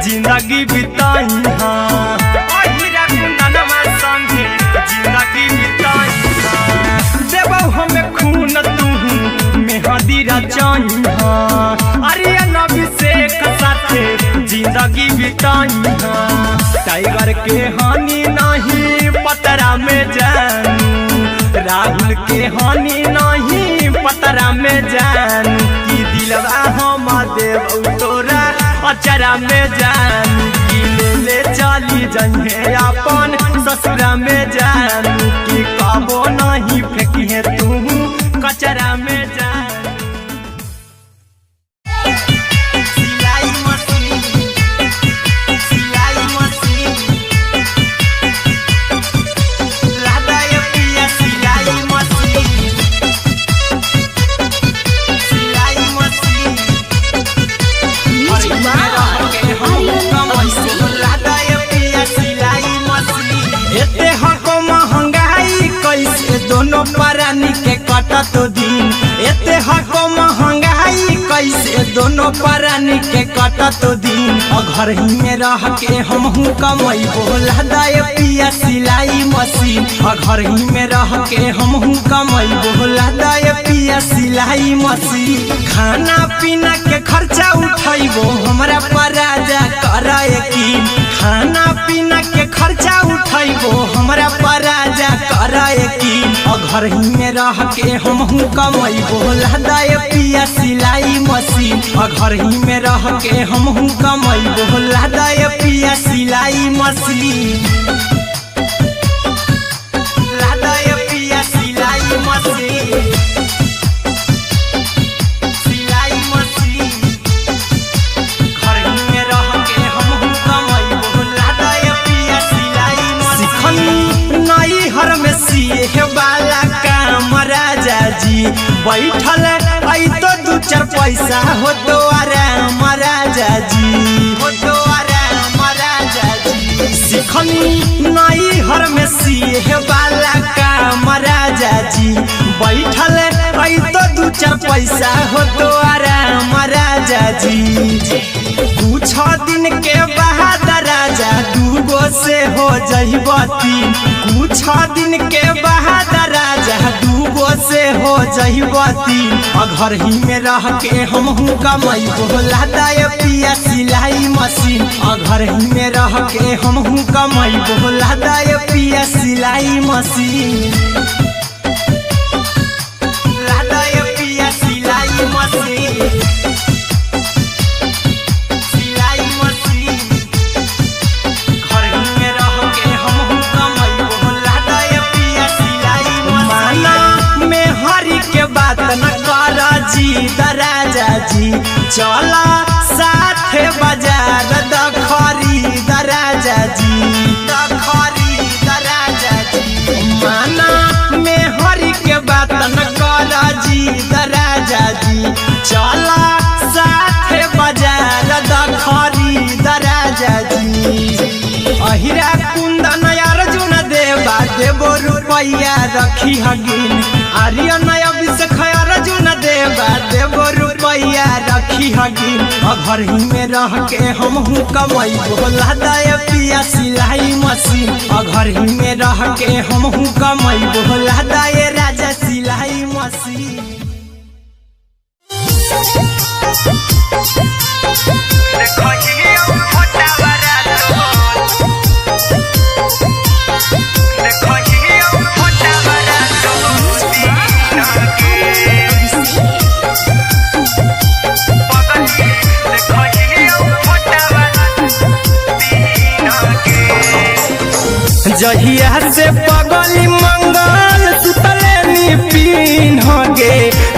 जिंदगी बिताई जिंदगी बिताई देबो हमें खून तू मेहदी रचाई अरे अभिषेक साथे जिंदगी बिताई टाइगर के हानि नहीं पतरा में जानू राहुल के हानि नहीं पतरा में जानू की दिलवा हम देव तोरा अचरा में जानू की ले चली जंगे अपन ससुरा में जानू की कबो नहीं फेंकिए तू कचरा में जानू दोनों परानी के कटत दिन एते हको महंगाई कैसे दोनों परानी के कटत दिन घर ही में रह के हमहू कमाई बोला दाए पिया सिलाई मशीन घर ही में रह के हमहू कमाई बोला दाए पिया सिलाई मशीन खाना पीना के खर्चा उठाइबो हमरा पराजा कराए की खाना पीना के खर्चा उठाइबो हमरा पराजा कराए की घर ही में रह के हमहू कमाई बोला दाए पिया सिलाई मशीन घर ही में रह के हमहू कमाई बोला दाए पिया सिलाई मशीन लादाए पिया सिलाई मशीन सिलाई मशीन घर ही में रह के हमहू कमाई बोला दाए पिया सिलाई मशीन नई हर में सीहे वाला काम राजा जी बैठल आई तो दू चार पैसा हो तो आराम राजा जी हो तो आराम राजा जी सिखनी नई हर में सीहे वाला काम राजा जी बैठल आई तो दू चार पैसा हो तो आराम राजा जी कुछ दिन के बाद राजा दूगो से हो जहिबती कुछ दिन के बाद राजा दूगो से हो जहिबती घर ही में रह के हमहू कमाई बोला दाए पिया सिलाई मशीन घर ही में रह के हमहू कमाई बोला दाए पिया सिलाई मशीन लादाए पिया सिलाई मशीन राजा जी चला साथे बाजार खरीद राजा जी खरीद राजा जी माना में हरी के बात न कर जी राजा जी चला साथे बाजार खरीद राजा जी अहिरा कुंदन अर्जुन देवा देवो रुपया रखी हगिन आर्यन अभिषेक अर्जुन देवा देवो रुपया रखी हगिन घर ही में रह के हमहू कमाई बोला दाए पिया सिलाई मशीन घर ही में रह के हमहू कमाई बोला दाए राजा सिलाई मशीन जहिया से पगली मंगल सुतले निपिन गे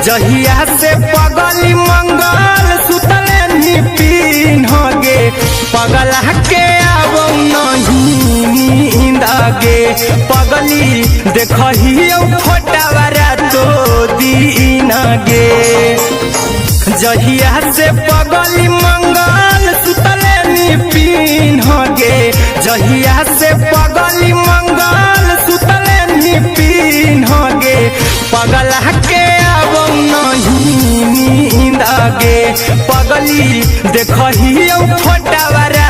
जहिया से पगली मंगल सुतले निपिन गे पगला के आवो नहीं नींद गे पगली देखहियो फोटावरा तो दीन गे जहिया से पगली मंगल सुतले निपिन गे जहिया से पगली मंगल सुतले निपिन गे पगला के आवो नहीं नींद गे पगली देखहियो फोटावरा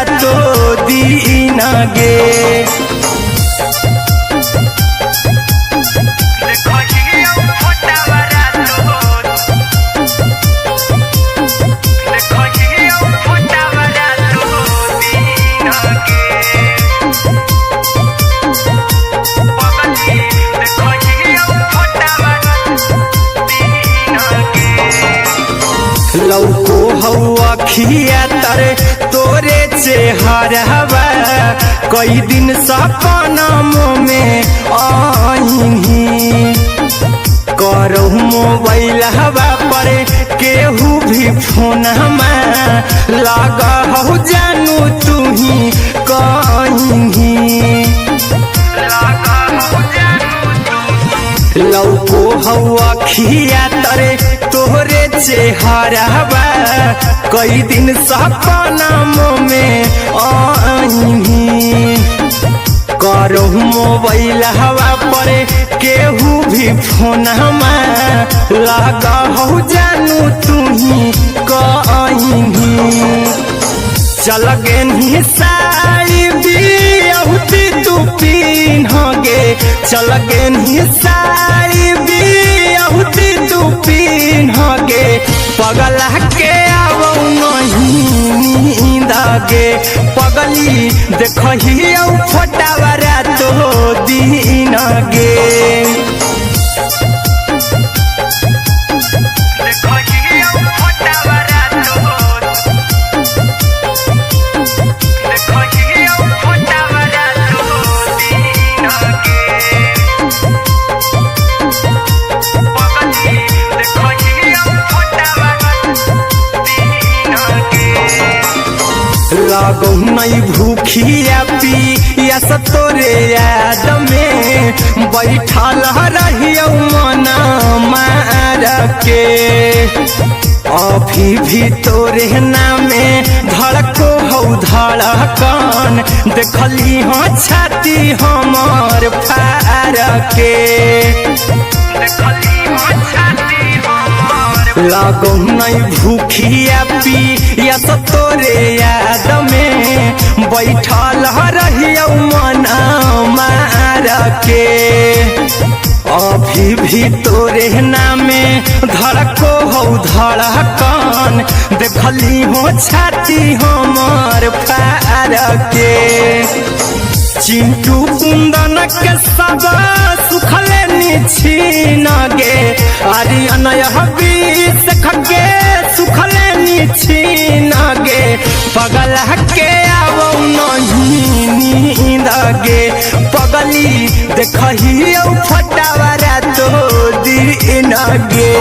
तोरे चेहरावा कई दिन सपनों में आईनी करहु मोबाइल हवा पर केहू भी फोन लगा हो जानू तू ही कहीं लौको हवा खिया तरे तोहरे चेहरावा कई दिन सपनों में आईनी करहु मोबाइल हवा पर केहू भी फोन लगा हो जानू तू ही कहीं चल गे साड़ी बिहुती तू पिन्हगे चल गे साड़ी बिहुती तू पिन्हगे पगला के आवो नहीं नींदगे पगली देखही फटावरा तो दिन गे लागो नहीं भूखिया पिया तोरे याद में बैठल रहियो मना मार के अभी भी तोरे नामे धड़को हो धड़कन देखली हो छाती हमार फार के लागो नहीं भूखिया पिया तोरे याद में बैठल रहियो मना मार के अभी भी तोरे नामे धड़को हो धड़कन देखली हो छाती हमार फार के चिंटू कुंदन के सब सुखले निछीन गे आर्यन हबीस खगे सुखले निछीन गे पगला के आवो नहीं नींद गे पगली देखही फटावरा तो दिन गे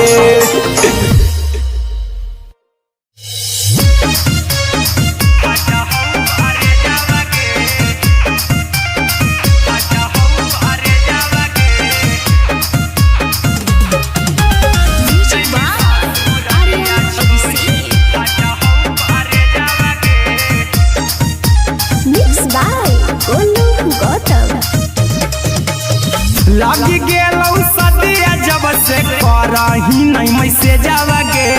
लगी गेलौ सदिया जब से करही नहीं मैसे जावगे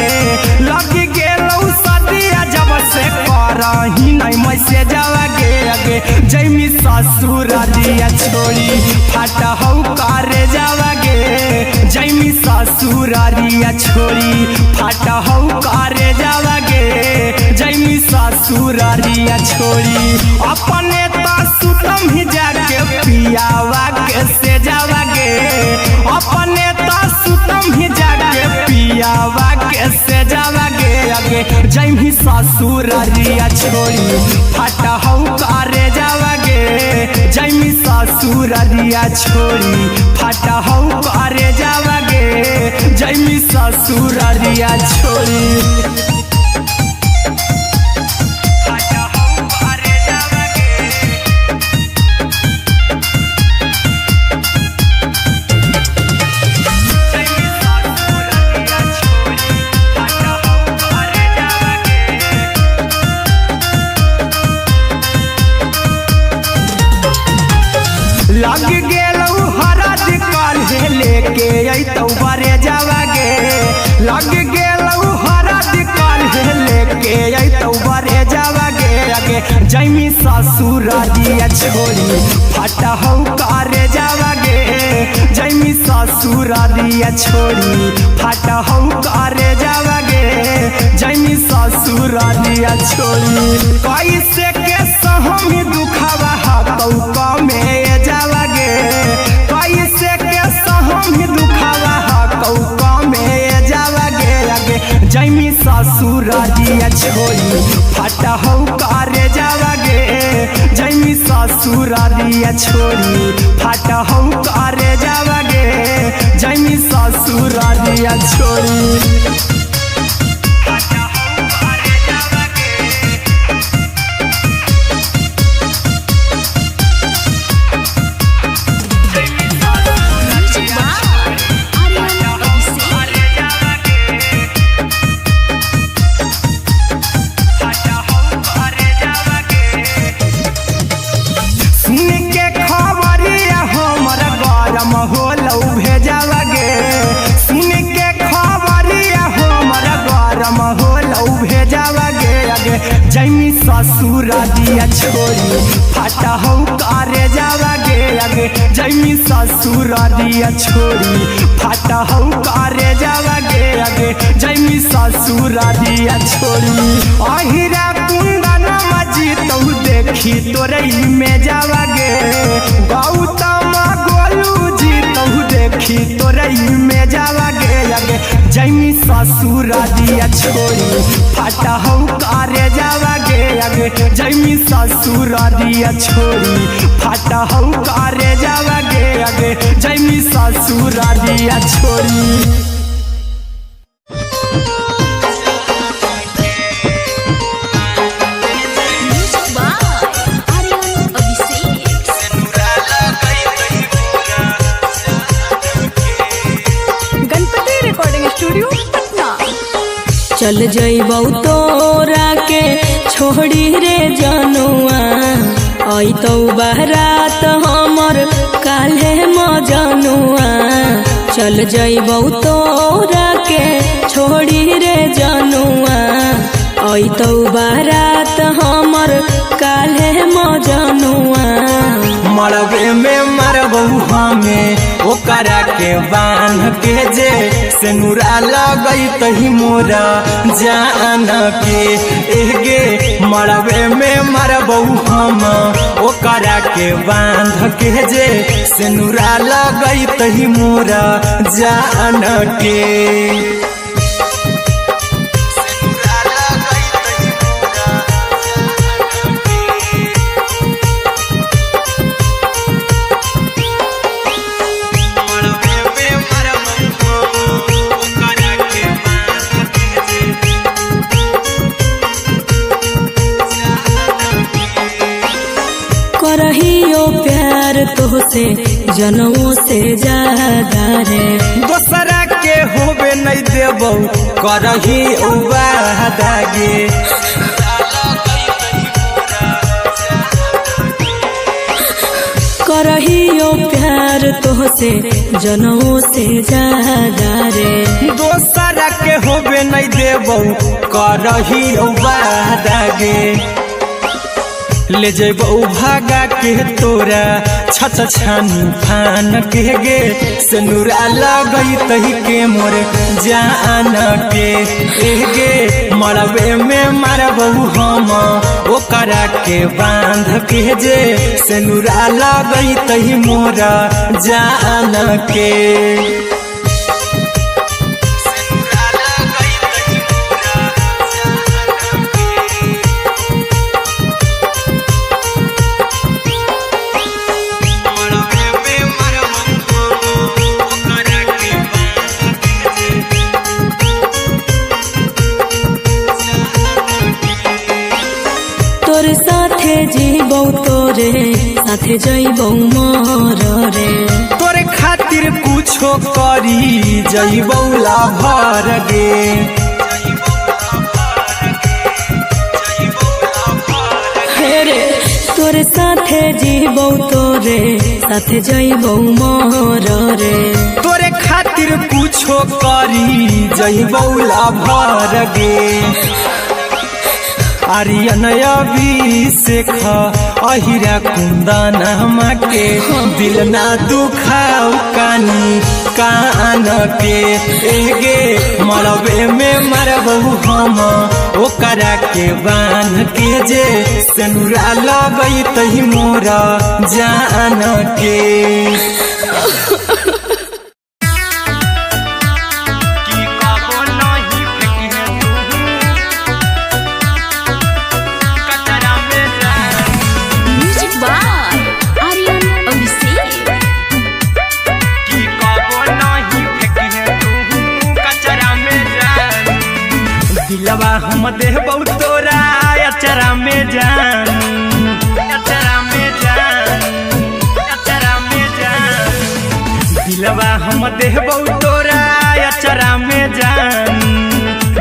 लगी गेलौ सदिया जब से करही नहीं मैसे जावगे अगे जैमी ससुरारिया छोड़ी फाटा हौ करे जावगे जैमी ससुरारिया छोड़ी फाटा हौ करे जावगे जैमी ससुरारिया छोड़ी अपने तो सुतम ही जाके पियावा के से जावगे अपने तो सुतम ही जाके पियावा के से जावगे अगे जैमी ससुरारिया छोड़ी फाटा हौ करे जावगे जैमी ससुरारिया छोड़ी फाटा हौ करे जावगे जैमी ससुरारिया छोड़ी लग गेलौ हरद काल्हे लेके अइतौ बरे जावगे लग गेलौ हरद काल्हे लेके अइतौ बरे जावगे अगे जैमी ससुरारिया छोड़ी फाटा हौ करे जावगे जैमी ससुरारिया छोड़ी फाटा हौ करे जावगे जैमी ससुरारिया छोड़ी कैसे के सहम दुखवा हकौ में जावगे कैसे के सहम दुखवा हकौ में जावगे अगे जैमी ससुरारिया छोड़ी फाटा हौ करे ससुरालिया छोड़ी फाटा हम करे जावगे जैमी ससुरालिया छोड़ी जैमी ससुरालिया छोड़ी फाटा हम करे जावगे आगे जैमी ससुरालिया छोड़ी फाटा हम करे जावगे आगे जैमी ससुरालिया छोड़ी अहिरा कुंदन मजी तो देखी तोरई में जावगे गौतम गोलू जी तो देखी तोरई में जावगे आगे जैमी ससुरालिया छोड़ी फाटा हम करे जावगे आगे जैमी ससुरालिया छोड़ी फाटा हम करे जावगे आगे जैमी ससुरालिया छोड़ी चल जइबौ तोरा के छोड़ी रे जनुआ आई तो बारात हमर काल्हे मजनुआ चल जइबौ तोरा के छोड़ी रे जनुआ आई तो बारात हमर काल्हे मजनुआ मरबे में मरबू हमें ओकरा के बांध के जे सेनुरा लगई तही मोरा जान के एगे मरबे में मरबू हम ओकरा के बांध के जे सेनुरा लगई तही मोरा जान के करहियो प्यार तोहसे जनमों से ज्यादा रे दोसरा के होबे नहीं देबौ करही उबादागे करहियो प्यार तोहसे जनमों से ज्यादा रे दोसरा के होबे नहीं देबौ करही उबादागे ले जेबौ भागा के तोरा छछ छानी फान के गे सेनुरा लगई तही के मोर जान के एगे मरबे में मरबौ हम ओकरा के बांध के जे सेनुरा लगई तही मोरा जान के तोरे साथे जीबौ तोरे साथे जइबौ मोर रे तोरे खातिर कुछो करी जइबौ लाभर गे हेरे तोरे साथे जीबौ तोरे साथे जइबौ मोर रे तोरे खातिर कुछो करी जइबौ लाभर गे आर्यन अभिषेक अहिरा कुंदन के दिल ना दुखाऊ कानी कान के एगे मरबे में मरबौ हम ओकरा के बांध के जे सेनुरा लगई तही मोरा जान के देबौ तोरा अचरा में जान, अचरा में जान, अचरा में जान। दिलवा हम देबौ तोरा अचरा में जान,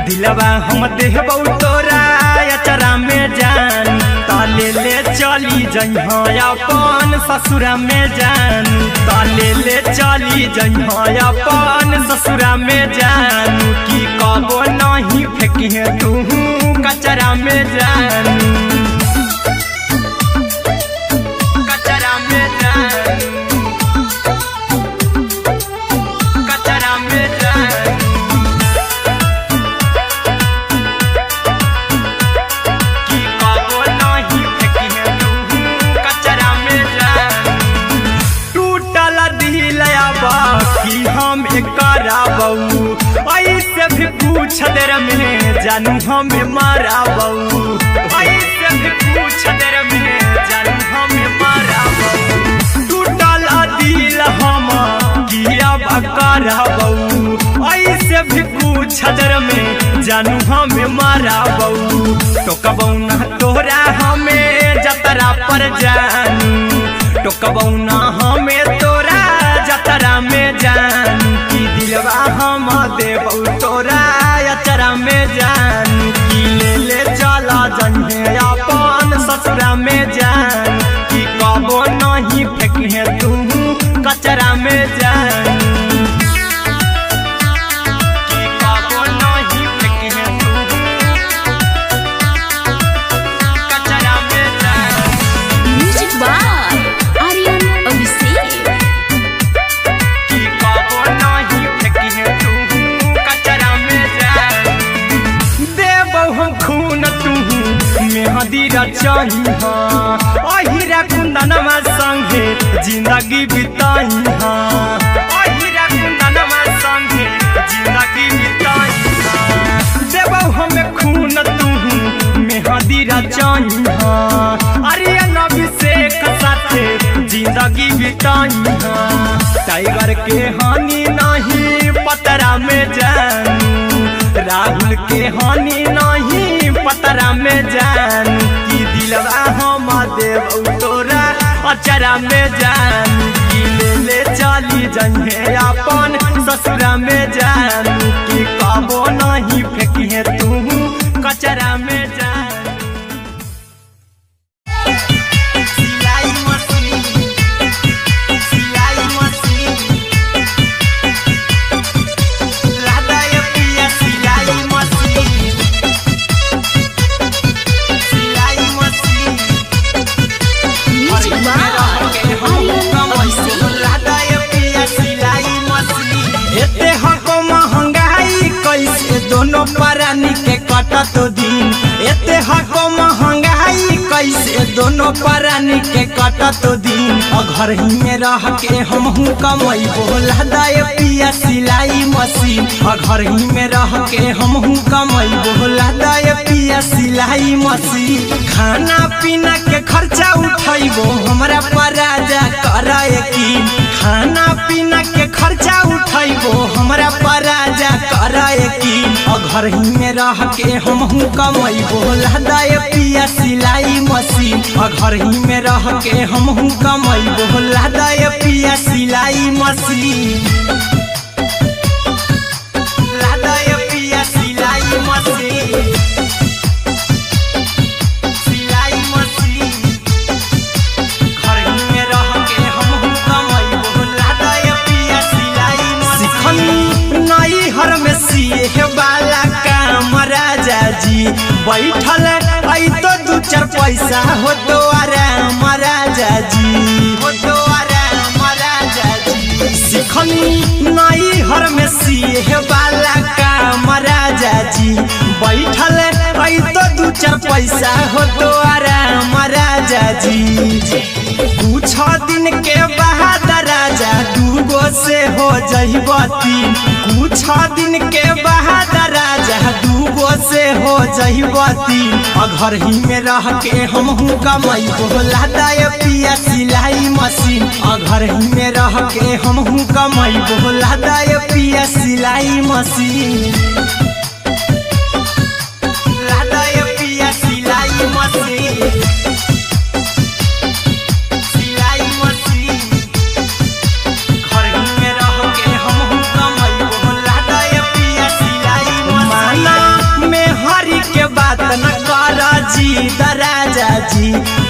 दिलवा हम देबौ तोरा अचरा में जान। ताले ले चली जइहा अपन ससुरा में जान, ताले ले चली जइहा अपन ससुरा में जान। की कबो नहीं फेंके तू कचरा में जान, कचरा में जान, कचरा में जान। की कबो नहीं फेंके तू कचरा में जान। टूटल दिल बाकी हम कराबू, ऐसे भी पूछ देर में जानू हमें माराबू, ऐसे भी पूछ देर में जानू हमें माराबू। टूटल दिल हम किया कराबू, ऐसे भी पूछ देर में जानू हमें माराबू। तो कबौ ना तोरा हमें जतरा पर जानू, तो कबौ ना हमें तोरा जतरा में जान। की दिलवा हम देबौ तोरा अचरा में जान। की ले चला जइहे अपन ससुरा में जान। की कबो नहीं फेंके तू कचरा में जान, की कबो नहीं फेंके तू कचरा में जान। Music by Aryan Abhishek. की कबो नहीं फेंके तू कचरा में जान। देबौ हम खून तू मेहंदी रचइहा, अहिरा कुंदनमा संगे जिंदगी बिताइहा, अहिरा कुंदनमा संगे जिंदगी बिताइहा। देबौ हम खून तू मेहंदी रचइहा, आर्यन अभिषेक साथे जिंदगी बिताइहा। टाइगर के हानि नहीं पतरा में जानू, राहुल के हानि नहीं पतरा में जान। की दिलवा हम देबौ तोरा अचरा में जान। की ले चली जइहे अपन ससुरा में जान। की कबो नहीं फेंके तू कचरा में जान। सिलाई मशीन, सिलाई मशीन, लादा ये पिया सिलाई मशीन, सिलाई machine. Music by Aryan Abhishek. लादा ये पिया सिलाई मशीन। एते हको महंगाई कैसे दोनों परानी के कटत दिन, एते हको महंगाई कैसे दोनों परानी के कटत दिन। घर ही में रह के हमहू कमैबो लादा ये पिया सिलाई मशीन, घर ही में रह के हमहू कमैबो लादा ये पिया सिलाई मशीन। खाना पीना के खर्चा उठैबो हमरा पर राजा करे की, खाना पीना के खर्चा उठैबो हमरा पर राजा करे की। घर ही में रह के हमहू कमैबो लादा ये पिया सिलाई मशीन, घर ही में रह के हमहू कमैबो लादा ये पिया सिलाई मशीन, लादा ये पिया सिलाई मशीन, सिलाई मशीन। घर ही में रह के हमहू कमैबो लादा ये पिया सिलाई मशीन। नई हर में सिए वाला काम राजा जी बैठल आई तो दू चार पैसा हो तो आराम राजा जी, हो तो आराम राजा जी। सिखनी नई हर में सिए वाला काम राजा जी बैठल आई तो दू चार पैसा हो तो आराम राजा जी। कुछ दिन के बाद राजा दूगो से हो जइबो तीन, कुछ दिन के बाद राजा दूगो से हो जइबो तीन। घर ही में रह के हमहू कमैबो लादा ये पिया सिलाई मशीन, घर ही में रह के हमहू कमैबो लादा ये पिया सिलाई मशीन, लादा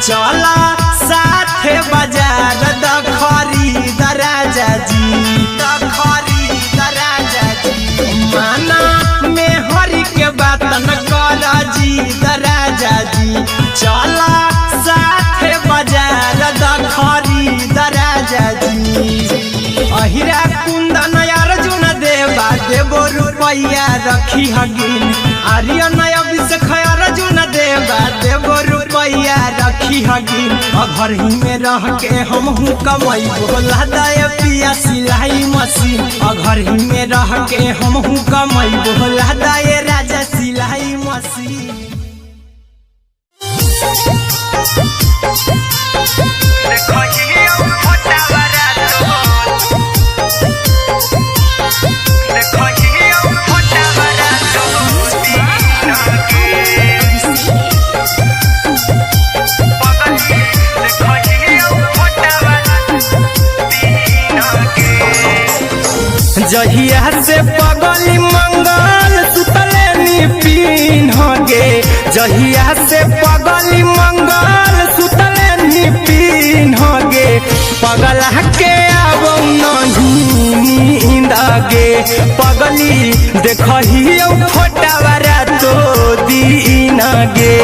चला साथे बाजार द खरीद राजा जी द खरीद राजा जी माना में हरि के बात न कर जी द राजा जी चला साथे बाजार द खरीद राजा जी अहिरा कुंदन अर्जुन देवा देवो रुपया रखी हगिन आर्यन अभिषेक अर्जुन देवा देवो रुपया रखी हगिन घर ही में रह के हम कमाई बोला दे पिया सिलाई मशीन घर ही में रह के हम कमाई बोला दे राजा सिलाई मशीन जहिया से पगली मंगल सुतले निपिन गे जहिया से पगली मंगल सुतले निपिन गे पगला के आबो नहीं नींद गे पगली देखही फोटावारा तो दीन गे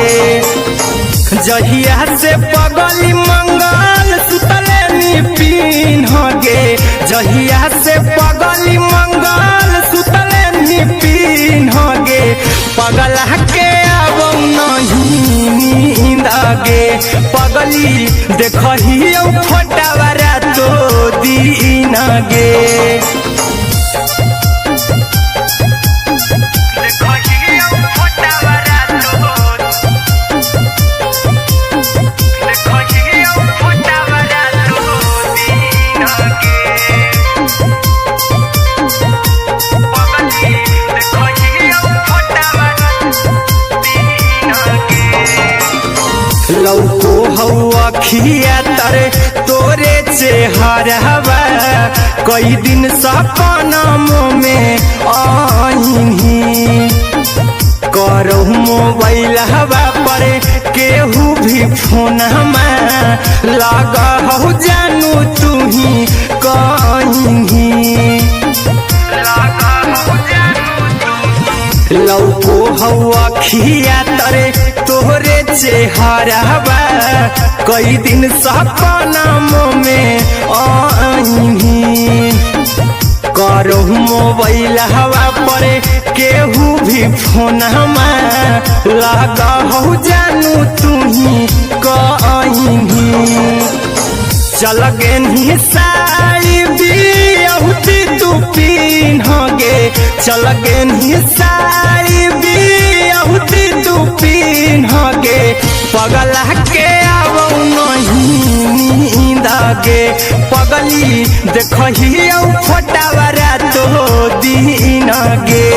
जहिया से पगली मंगल सुतले निपिन गे जहिया से पगली मंगल सुतले निपिन गे पगला के आबो नहीं नींद गे पगली देखही फोटावारा तो दीन गे लौको हवा खिया तरे तोरे चेहरवा कई दिन सपना में आईनी करो मोबाइल हवा पर केहू भी फोन में लगा हो जानू तू ही कहीं लौको हवा खिया तरे तोहरे चेहरवा कई दिन सपना में आईनी करो मोबाइल हवा पर केहू भी फोन में लगा हो जानू तू ही कहीं चल गे साई बिहुती तू पीन गे चल गे साई बिहुती तू पीन गे पगला के आबो नहीं नींद गे पगली देखही फोटावारा तो दीन गे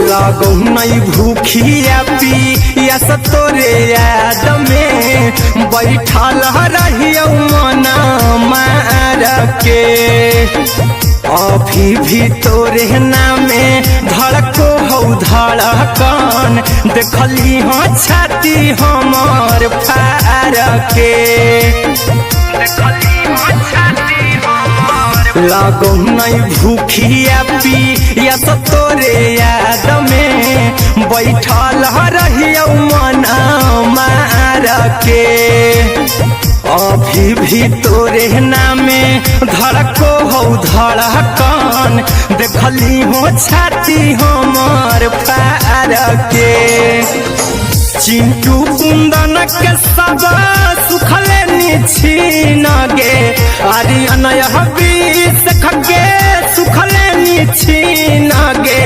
लागो नहीं भूखिया पिया तोरे याद में बैठल रहियो मना मार के अभी भी तोरे नामे धड़को हो धड़कन देखली हो छाती हमार फार के लागो नहीं भूखिया पिया तोरे याद में बैठल रहियो मना मार के अभी भी तोरे नामे धड़को हो धड़कन देखली हो छाती हमार फार के चिंटू कुंदन के सब सुखले निछीन गे आर्यन अभिषेक के सुखले निछीन गे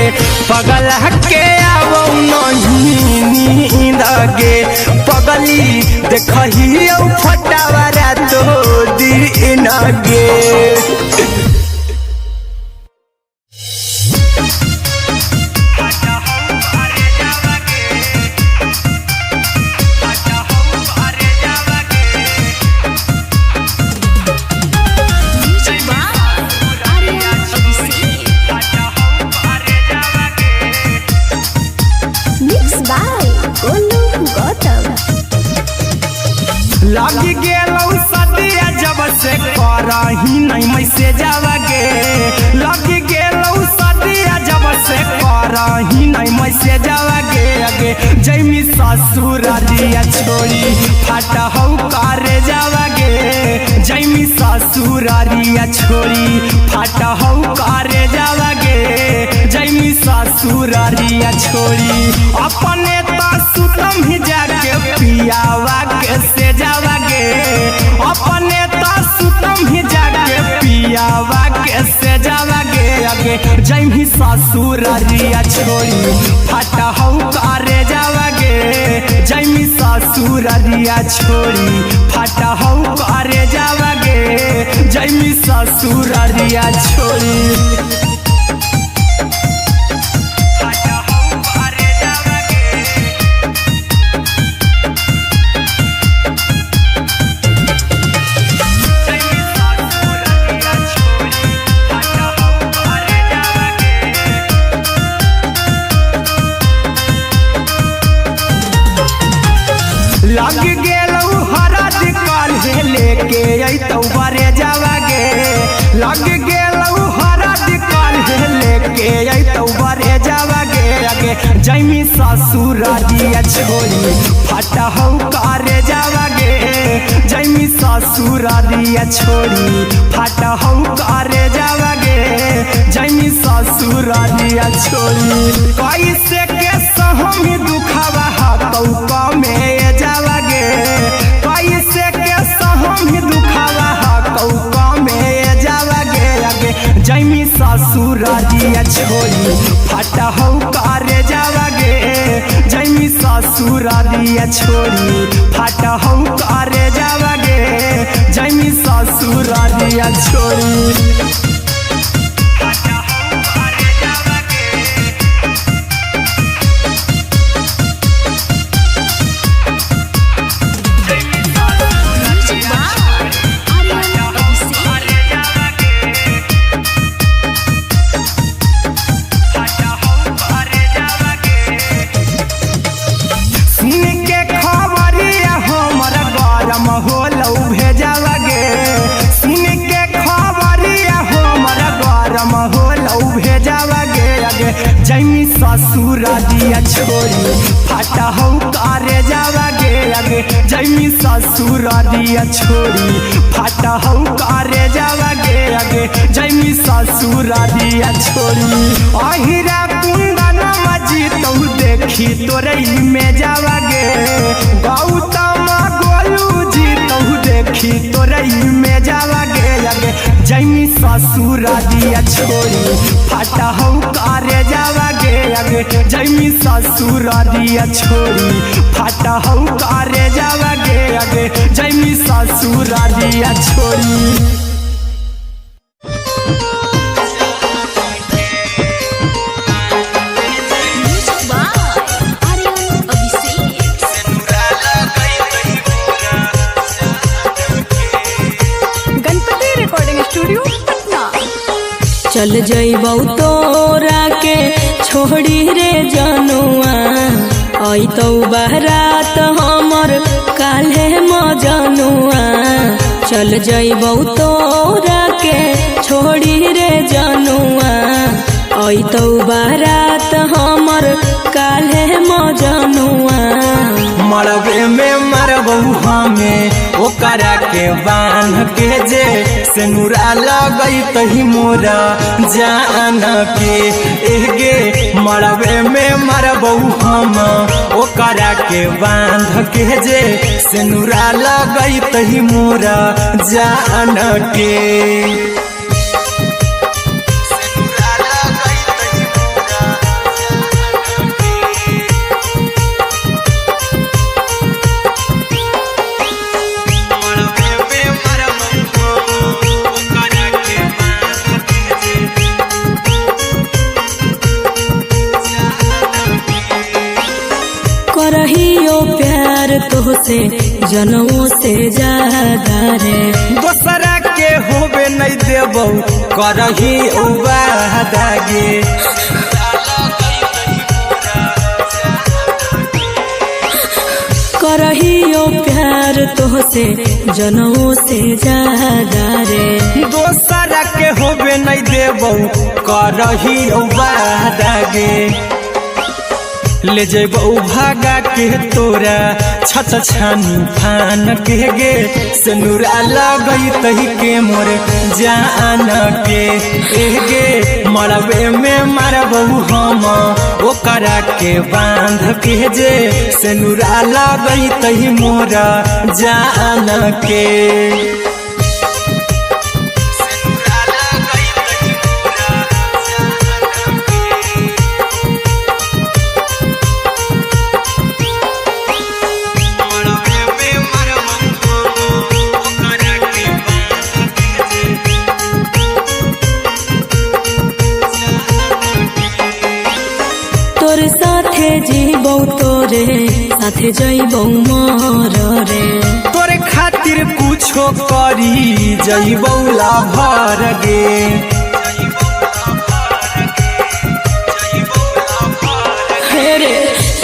पगला के आबो नहीं नींद गे पगली देखही फोटावारा तो दीन गे मैसे जावागे लग गेलौ सदिया जब से करही नहीं मैसे जावागे आगे जैमी ससुरारिया छोड़ी फाटा हौ करे जावागे जैमी ससुरारिया छोड़ी फाटा हौ करे जावागे जैमी ससुरारिया छोड़ी अपने तो सुतम ही जाके पियावा के से जावागे अपने तो सुतम ही जाके पियावा के से जावागे आगे जैमी ससुरारिया छोड़ी फाटा हौ करे जावागे जैमी ससुरारिया छोड़ी फाटा हौ करे जावागे जैमी ससुरारिया छोड़ी लग गेलौ हरद काल्हे लेके अइतौ बरे जावागे लग गेलौ हरद काल्हे लेके अइतौ बरे जावागे आगे जैमी ससुरारिया छोड़ी फाटा हौ करे जावागे जैमी ससुरारिया छोड़ी फाटा हौ करे जावागे जैमी ससुरारिया छोड़ी कैसे के सहम दुखावा हतौ में जावागे कैसे के सहम दुखावा हतौ में जावागे आगे जैमी ससुरारिया छोड़ी फाटा हौ करे जावागे जैमी ससुरारिया छोड़ी फाटा हौ करे जावागे जैमी ससुरारिया छोड़ी होलौ भेजावागे सुन के खबरिया हमरा गरम होलौ भेजावागे आगे जैमी ससुरारिया छोड़ी फाटा हौ करे जावागे आगे जैमी ससुरारिया छोड़ी फाटा हौ करे जावागे आगे जैमी ससुरारिया छोड़ी अहिरा कुंदन मजीतौ देखी तोरई में जावागे गौतम देखी तोरई में जावागे आगे जैमी ससुरारिया छोड़ी फाटा हौ करे जावागे आगे जैमी ससुरारिया छोड़ी फाटा हौ करे जावागे आगे जैमी ससुरारिया छोड़ी चल जइबौ तोरा के छोड़ी रे जनुआ अइतौ बारात हमर काल्हे मजनुआ चल जइबौ तोरा के छोड़ी रे जनुआ अइतौ बारात हमर काल्हे मजनुआ मरबे में मरबौ हमें ओकरा के बांध के जे सेनुरा लगैतहि मोरा जान के एगे मरबे में मरबौ हम ओकरा के बांध के जे सेनुरा लगैतहि मोरा जान के करहियो प्यार तोहसे जनमों से ज्यादा रे दोसरा के होबे नहीं देबौ करही उबादागे करहियो प्यार तोहसे जनों से ज्यादा रे। दोसरा के होबे नहीं देबौ करही वादा गे, ले जेबौ भागा के तोरा छत छानी फान के गे, सनुरा लगई तही के मोर जान के गे, मरबे में मारबौ हम ओकरा के बांध के जे, सनुरा लगई तही मोर जान के। तोरे साथे जीबौ तोरे साथे जइबौ मर रे, तोरे खातिर कुछो करी जइबौ लाभर गे, रे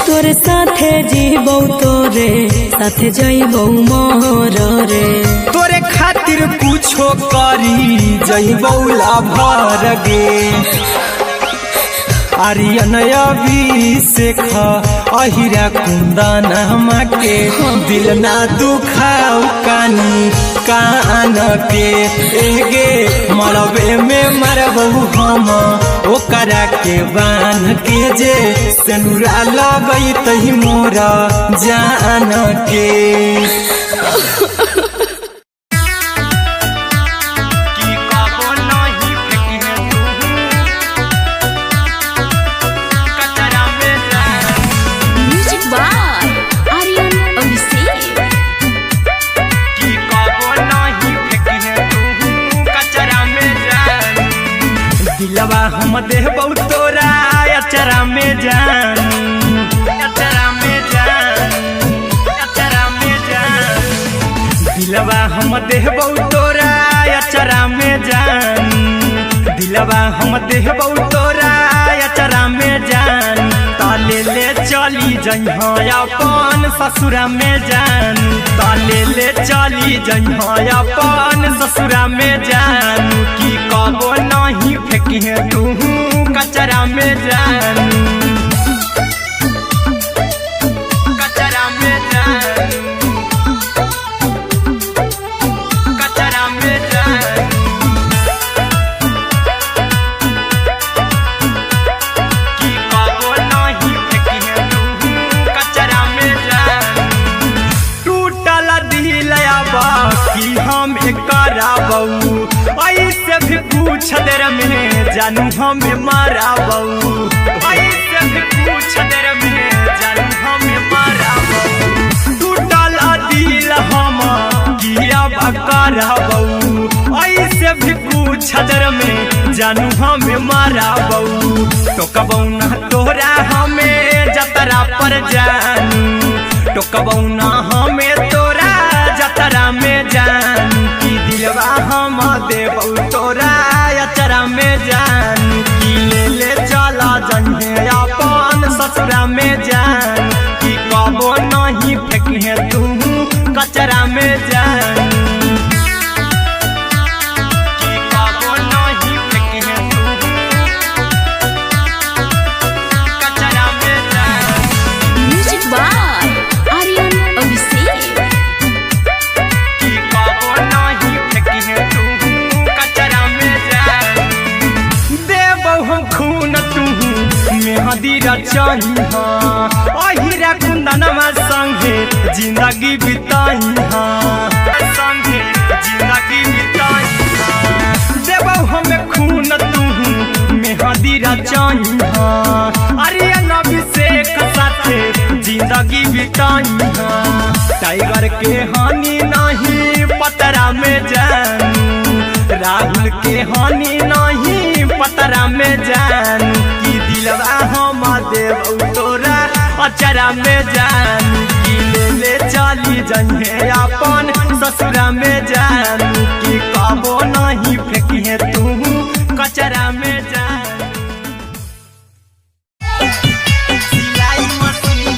तोरे साथे जीबौ तोरे साथे जइबौ मर रे, तोरे खातिर कुछो करी जइबौ लाभर गे। आर्यन अभिषेक अहिरा कुंदन के, दिल ना दुखाऊ कानी कान के गे, मरबे में मरबौ हम ओकरा के बान के जे, सनुरा लगई तही मोरा जान के। दिलवा हम देबौ तोरा अचरा में जान, अचरा में जान, अचरा में जान, दिलवा हम देबौ तोरा अचरा में जान, दिलवा हम देबौ तोरा अचरा में जान, ताले ले चली जइहा अपन ससुरा में जान, ताले ले चली जइहा अपन ससुरा में जान, की कबो नहीं फेंकी तू कचरा में जान, कचरा में जान, कचरा में जान, की कबो नहीं फेंकी तू कचरा में जान, टूटल दिल बाकी हम कराबौ, ऐसे भी पूछ देर में जानू हमें माराबौ, ऐसे भी पूछ देर में जानू हमें माराबौ, टूटल दिल हम किया कराबौ, ऐसे भी पूछ देर में जानू हमें माराबौ, टोकबौ ना तोरा हमें जतरा पर जानू, टोकबौ ना हमें तोरा जतरा में जान, की दिलवा हम देबौ तोरा अचरा में जान, की ले ले चला जइहे अपन ससुरा में जान, की कबो नहीं फेंकी तू कचरा में जान, की कबो नहीं फेंकी तू कचरा में जान। Music by Aryan Abhishek. मेहदी रचइहा अहिरा कुंदनमा संगे जिंदगी बिताइहा, संगे जिंदगी बिताइहा, देबौ हमें खून तू मेहदी रचइहा, आर्यन अभिषेक साथे जिंदगी बिताइहा, टाइगर के हानि नहीं पतरा में जानू, राहुल के हानि नहीं पतरा में जानू, की दिलवा हम देबौ तोरा अचरा में जानू, की ले ले चली जइहे अपन ससुरा में जानू, की कबो नहीं फेंकी तू कचरा में जानू। सिलाई मशीन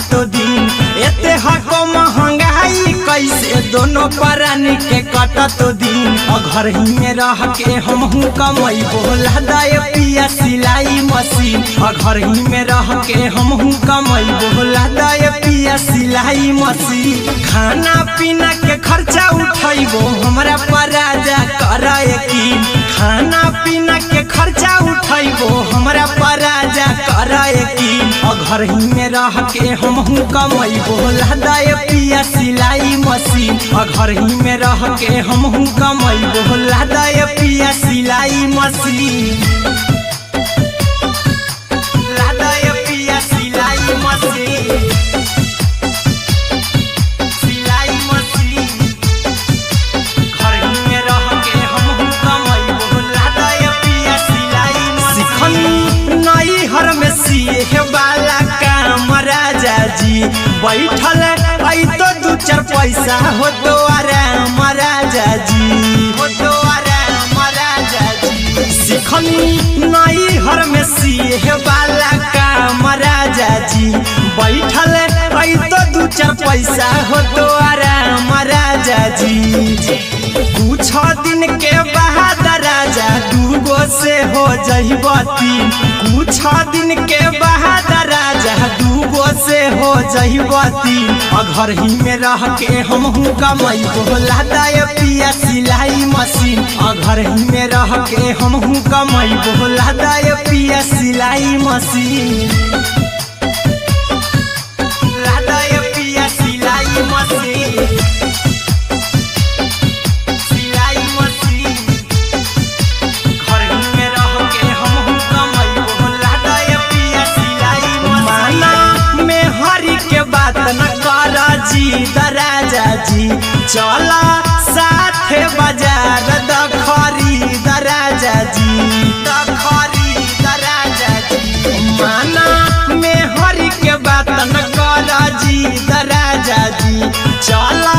कटतो दिन एते हको महंगाई कैसे दोनों प्राणी के कटतो दिन घर ही में रह के हमहू कमैबो लादाय पिया सिलाई मशीन घर ही में रह के हमहू कमैबो लादाय पिया सिलाई मशीन खाना पीना के खर्चा उठैबो हमरा पर राजा करा यकीन खाना पीना के खर्चा उठैबो हमरा पर राजा करा यकीन घर ही में रह के हमहू कमैबो लादाय पिया सिलाई मशीन घर ही में रह के हमहू कमैबो लादाय पिया सिलाई मशीन लादाय पिया सिलाई मशीन सिलाई मशीन घर ही में रह के हमहू कमैबो लादाय पिया सिलाई मशीन नई हर में सिए वाला काम राजा जी बैठल आई तो दू चार पैसा हो तो आराम राजा जी हो तो आराम राजा जी सिखनी नई हर में सिए वाला काम राजा जी बैठल आई तो दू चार पैसा हो तो आराम राजा जी कुछ दिन के बाद राजा दूगो से हो जइबो तीन कुछ दिन के बाद राजा दूगो से हो जइबो तीन घर ही में रह के हमहू कमैबो लादाय पिया सिलाई मशीन घर ही में रह के हमहू कमैबो लादाय पिया सिलाई मशीन लादाय पिया सिलाई मशीन राजा जी चला साथे बाजार द खरीद राजा जी द खरीद राजा जी माना में हरी के बात न कर जी राजा जी चला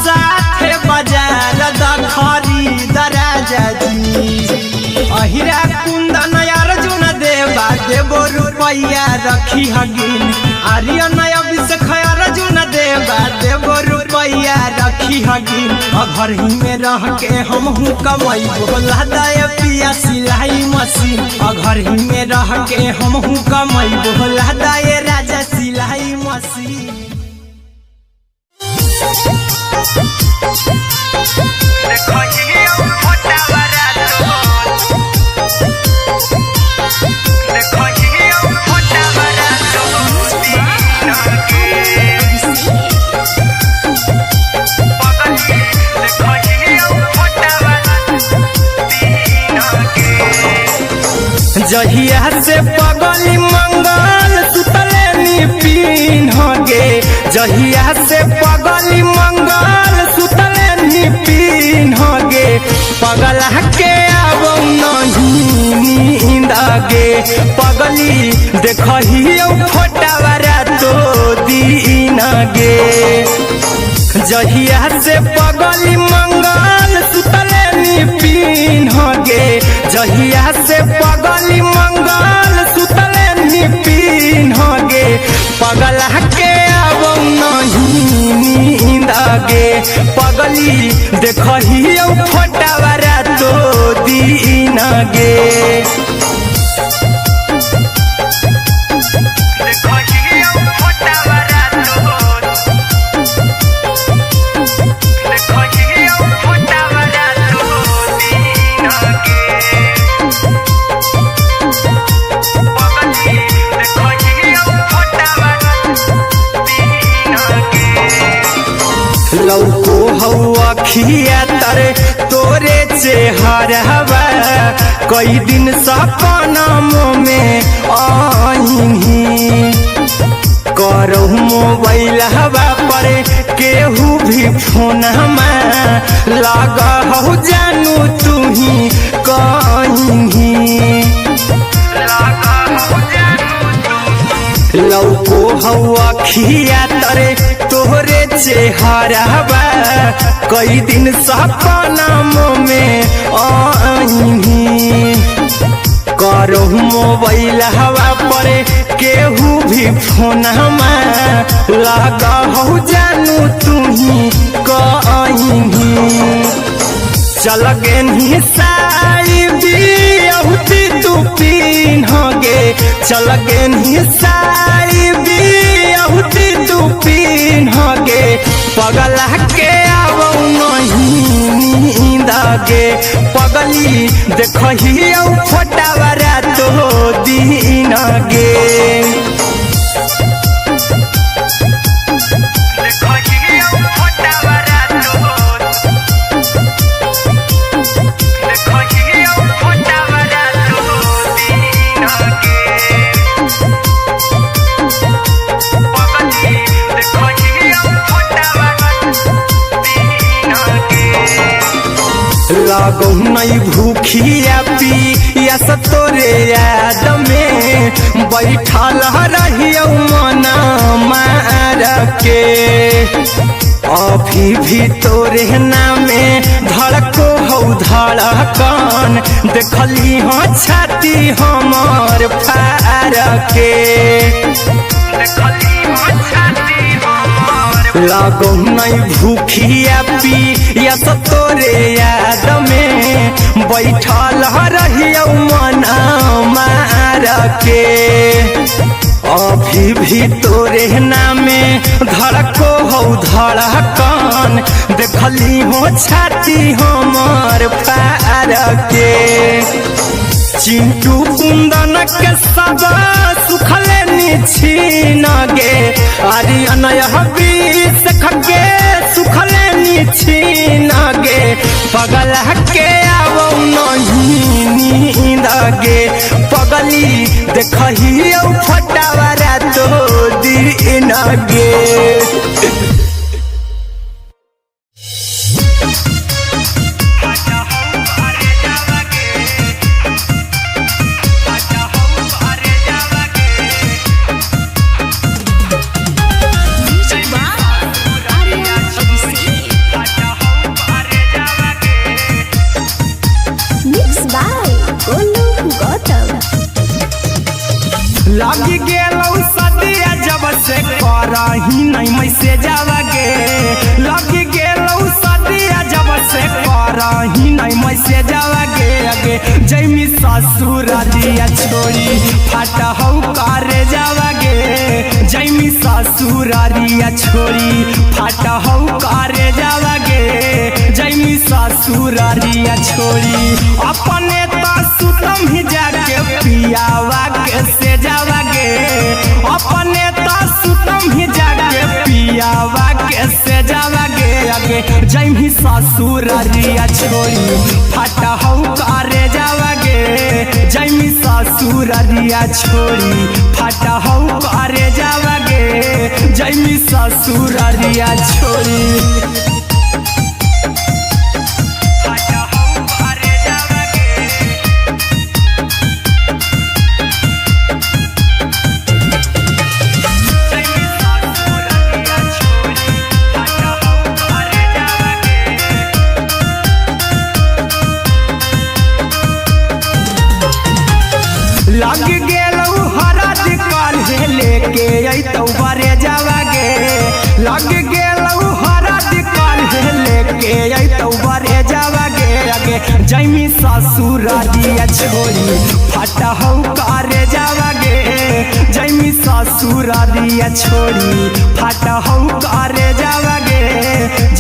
साथे बाजार द खरीद राजा जी अहिरा कुंदन अर्जुन देवा देबो रुपया रखी हगिन आर्यन अभिषेक अर्जुन देवा देबो रुपया रखी हगिन घर ही में रह के हमहू कमैबो लादाय पिया सिलाई मशीन घर ही में रह के हमहू कमैबो लादाय राजा सिलाई मशीन जहिया से पगली मंगल सुतले पिन गे जहिया से पगली मंगल सुतले पिन गे पगला के आब नहीं नींद गे पगली देखही फोटावा तो दीन गे जहिया से पगली मंगल सुतले पिन गे जहिया से पगली मंगल सुतले पिन गे पगला के आब नहीं नींद गे पगली देखही फोटावा तो दीन गे लौको हवा खिया तरे तोरे चेहरवा कई दिन सपना में आईनी करो मोबाइल हवा पर केहू भी फोन में लगा हो जानू तू ही कहीं लौको हवा खिया तरे तोहरे चेहरवा कई दिन सपना में आईनी करो मोबाइल हवा पर केहू भी फोन लगा हो जानू तुही कहीं चल गे साड़ी बियहुती तू पिन्हगे चल गे साड़ी बियहुती तू पिन्हगे पगला के आवौ नहीं नींद गे पगली देखही फोटावरा तो दिन गे लागो नहीं भूखिया पिया तोरे याद में बैठल रहियो मन मार के अभी भी तोरे नामे धड़को हो धड़कन देखली हो छाती हमर फार के लागो नहीं भूखिया पिया तोरे याद में बैठल रहियो मन मार के अभी भी तोरे नामे धड़को हो धड़कन देखली हो छाती हमर फार के चिंटू कुंदन के सब सुखले निछीन गे आर्यन हबीस खगे सुखले निछीन गे पगला के आवौ नहीं नींद गे पगली देखही फटावरा तो दिन गे लगी गेलौ सदिया जब से करही नहीं मैसे जावगे लगी गेलौ सदिया जब से करही नहीं मैसे जावगे अगे जैमी ससुर दिया छोड़ी फाटा हौ करे जावगे जैमी ससुर दिया छोड़ी फाटा हौ करे जावगे जैमी ससुर दिया छोड़ी अपने तो सुतम ही जाके पियावा के से जावगे अपने तो सुतम ही जाके पियावा के से जावगे अगे जैमी ससुर रिया छोड़ी फाटा हौ करे जावगे जैमी ससुर रिया छोड़ी फाटा हौ करे जावगे जैमी ससुर रिया छोड़ी लग गेलौ हरा दिकाल लेके अइतौ बरे जावगे लग गेलौ हरा दिकाल लेके अइतौ बरे जावगे अगे जैमी ससुर दिया छोड़ी फाटा हौ करे जावगे जैमी ससुर दिया छोड़ी फाटा हौ करे जावगे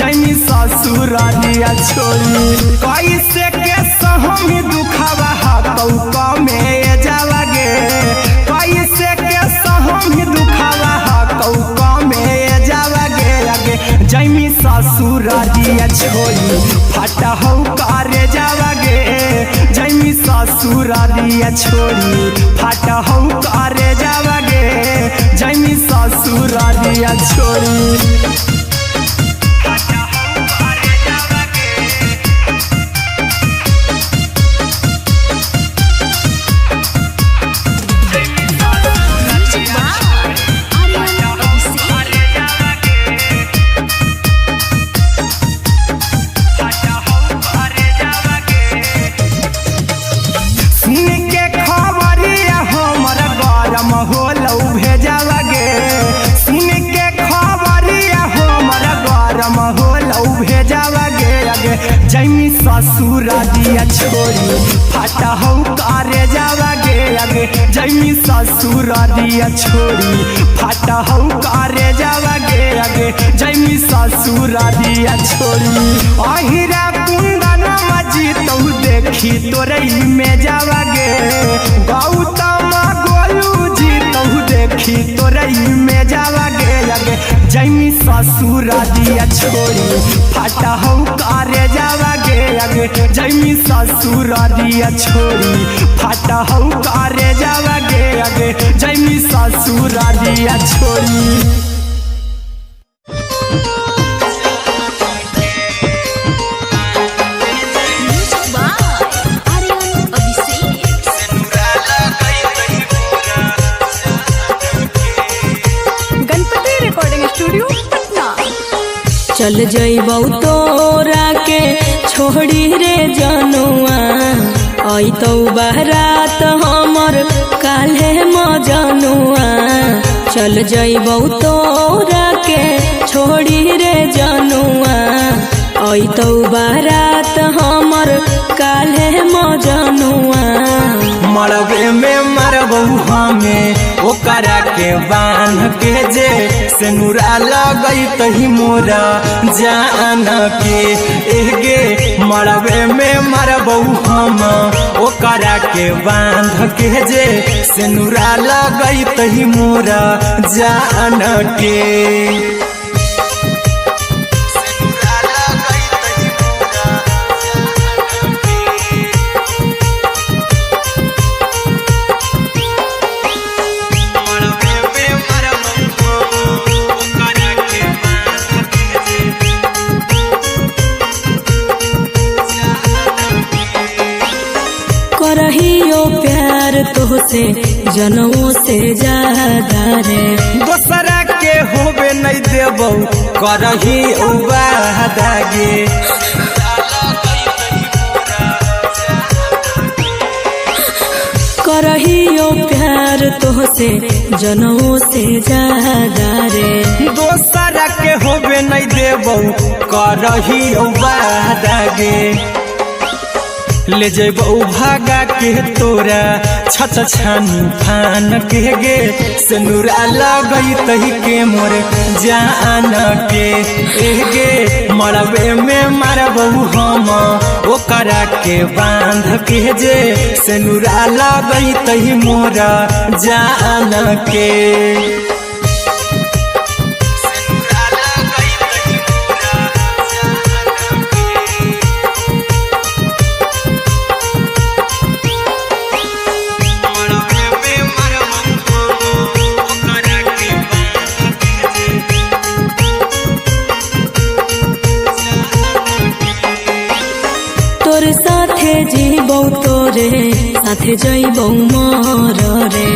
जैमी ससुर दिया छोड़ी कैसे के सहमी दुखवा हाथौ कमे जावगे कैसे के सहमी दुखवा हाथौ कमे जावगे अगे जैमी ससुर दिया छोड़ी फाटा हौ करे जावगे जैमी ससुर दिया छोड़ी फाटा हौ करे जावगे जैमी ससुर दिया छोड़ी सुन के खबर जैमी ससुर दिया छोड़ी फाटा हो करे जावा गे आगे जैमी ससुर दिया छोड़ी फाटा हो करे जावा गे आगे जैमी ससुर दिया छोड़ी अहिरा कुंदन मजी तो देखी तोरई में जावा गे गौतम गोलू जी तो देखी तोरई में जावा गे आगे जैमी ससुर दिया छोड़ी फाटा हो करे जावा गे आगे जैमी ससुर दिया छोड़ी फाटा हो करे जावा गे आगे जैमी ससुर दिया छोड़ी चल जइबौ तोरा के छोड़ी रे जनुआ अइतौ बारात हमर काल्हे मजनुआ चल जइबौ तोरा के छोड़ी रे जनुआ अइतौ बारात हमर काल्हे मजनुआ मरबे में मरबौ हमें ओकरा के बांध के जे सेनुरा लगई तही मोरा जान के एगे मरबे में मरबौ हम ओकरा के बांध के जे सेनुरा लगई तही मोरा जान के करहियो प्यार तोहसे जनों से ज्यादा रे दोसरा के होबे नहीं देबौ करही वादा गे करहियो प्यार तोहसे जनों से ज्यादा रे दोसरा के होबे नहीं देबौ करही वादा गे ले जेबौ भागा के तोरा छत छानी फान के गे सेनुरा लगई तही के मोर जान के एगे मरबे में मरबौ हम ओकरा के बांध के जे सेनुरा लगई तही मोरा जान के तोर साथे जीबौ तोरे साथे जइबौ मोर रे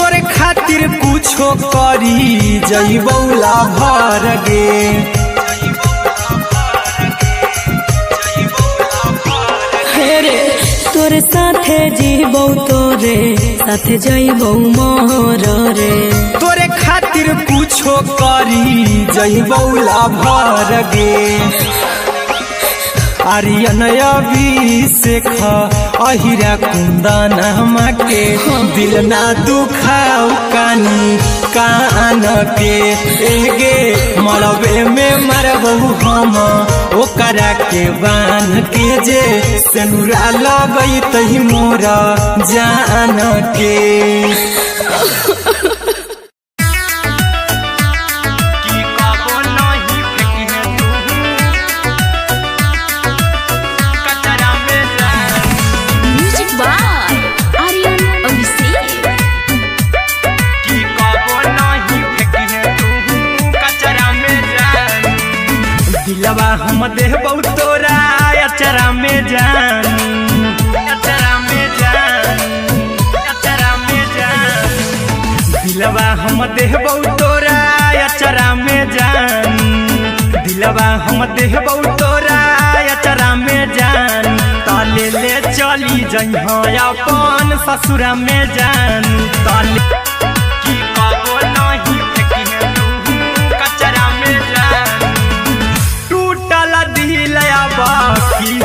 तोरे खातिर कुछो करी जइबौ लाभर गे हेरे तोर साथे जीबौ तोरे साथे जइबौ मोर रे तोरे खातिर कुछो करी जइबौ लाभर गे आर्यन अभिषेक अहिरा कुंदन के दिल ना दुखाऊ कानी कान के एगे मरबे में मरबौ हम ओकरा के बांध के जे सेनुरा लगई तही मोरा जान के दिलवा हम देबौ तोरा अचरा में जान अचरा में जान अचरा में जान दिलवा हम देबौ तोरा अचरा में जान दिलवा हम देबौ तोरा अचरा में जान ताले ले चली जइहो अपन ससुरा में जान ताले की कबो नहीं फेंकी तू कचरा में जान टूटल दिल बाकी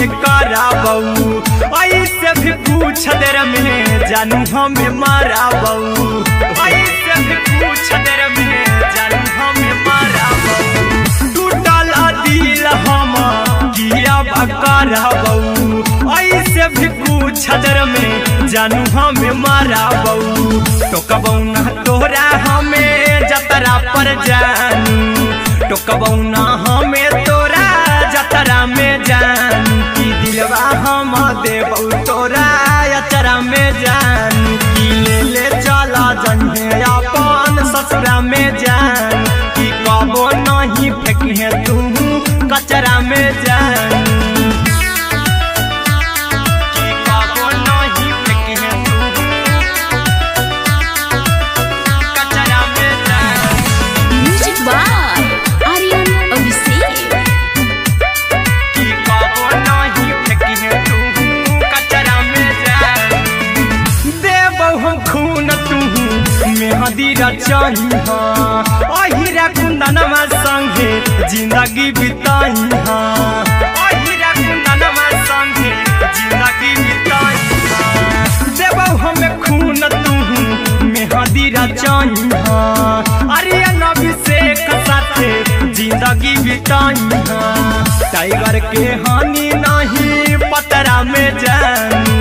हमें कराबऊ ऐसे भी पूछ देर में जानू हमें माराबऊ ऐसे भी पूछ देर में जानू हमें माराबऊ टूटल दिल हम किया कराबऊ ऐसे भी पूछ देर में जानू हमें माराबऊ टोकबऊ ना तोरा हमें जतरा पर जानू टोकबऊ ना हमें तोरा जतरा में जान की दिलवा हम देबऊ तोरा अचरा में जान की ले चला जन्हे अपन ससुरा में जान की कबो नहीं फेंके तू कचरा में जान की कबो नहीं फेंके तू कचरा में जान। Music by Aryan Abhishek. मेहदी रचाई अहिरा कुंदनमा संगे जिंदगी बिताई अहिरा कुंदनमा संगे जिंदगी बिताई देबौ हमें खून तू मेहदी रचाई आर्यन अभिषेक साथे जिंदगी बिताई टाइगर के हानि नहीं पतरा में जानू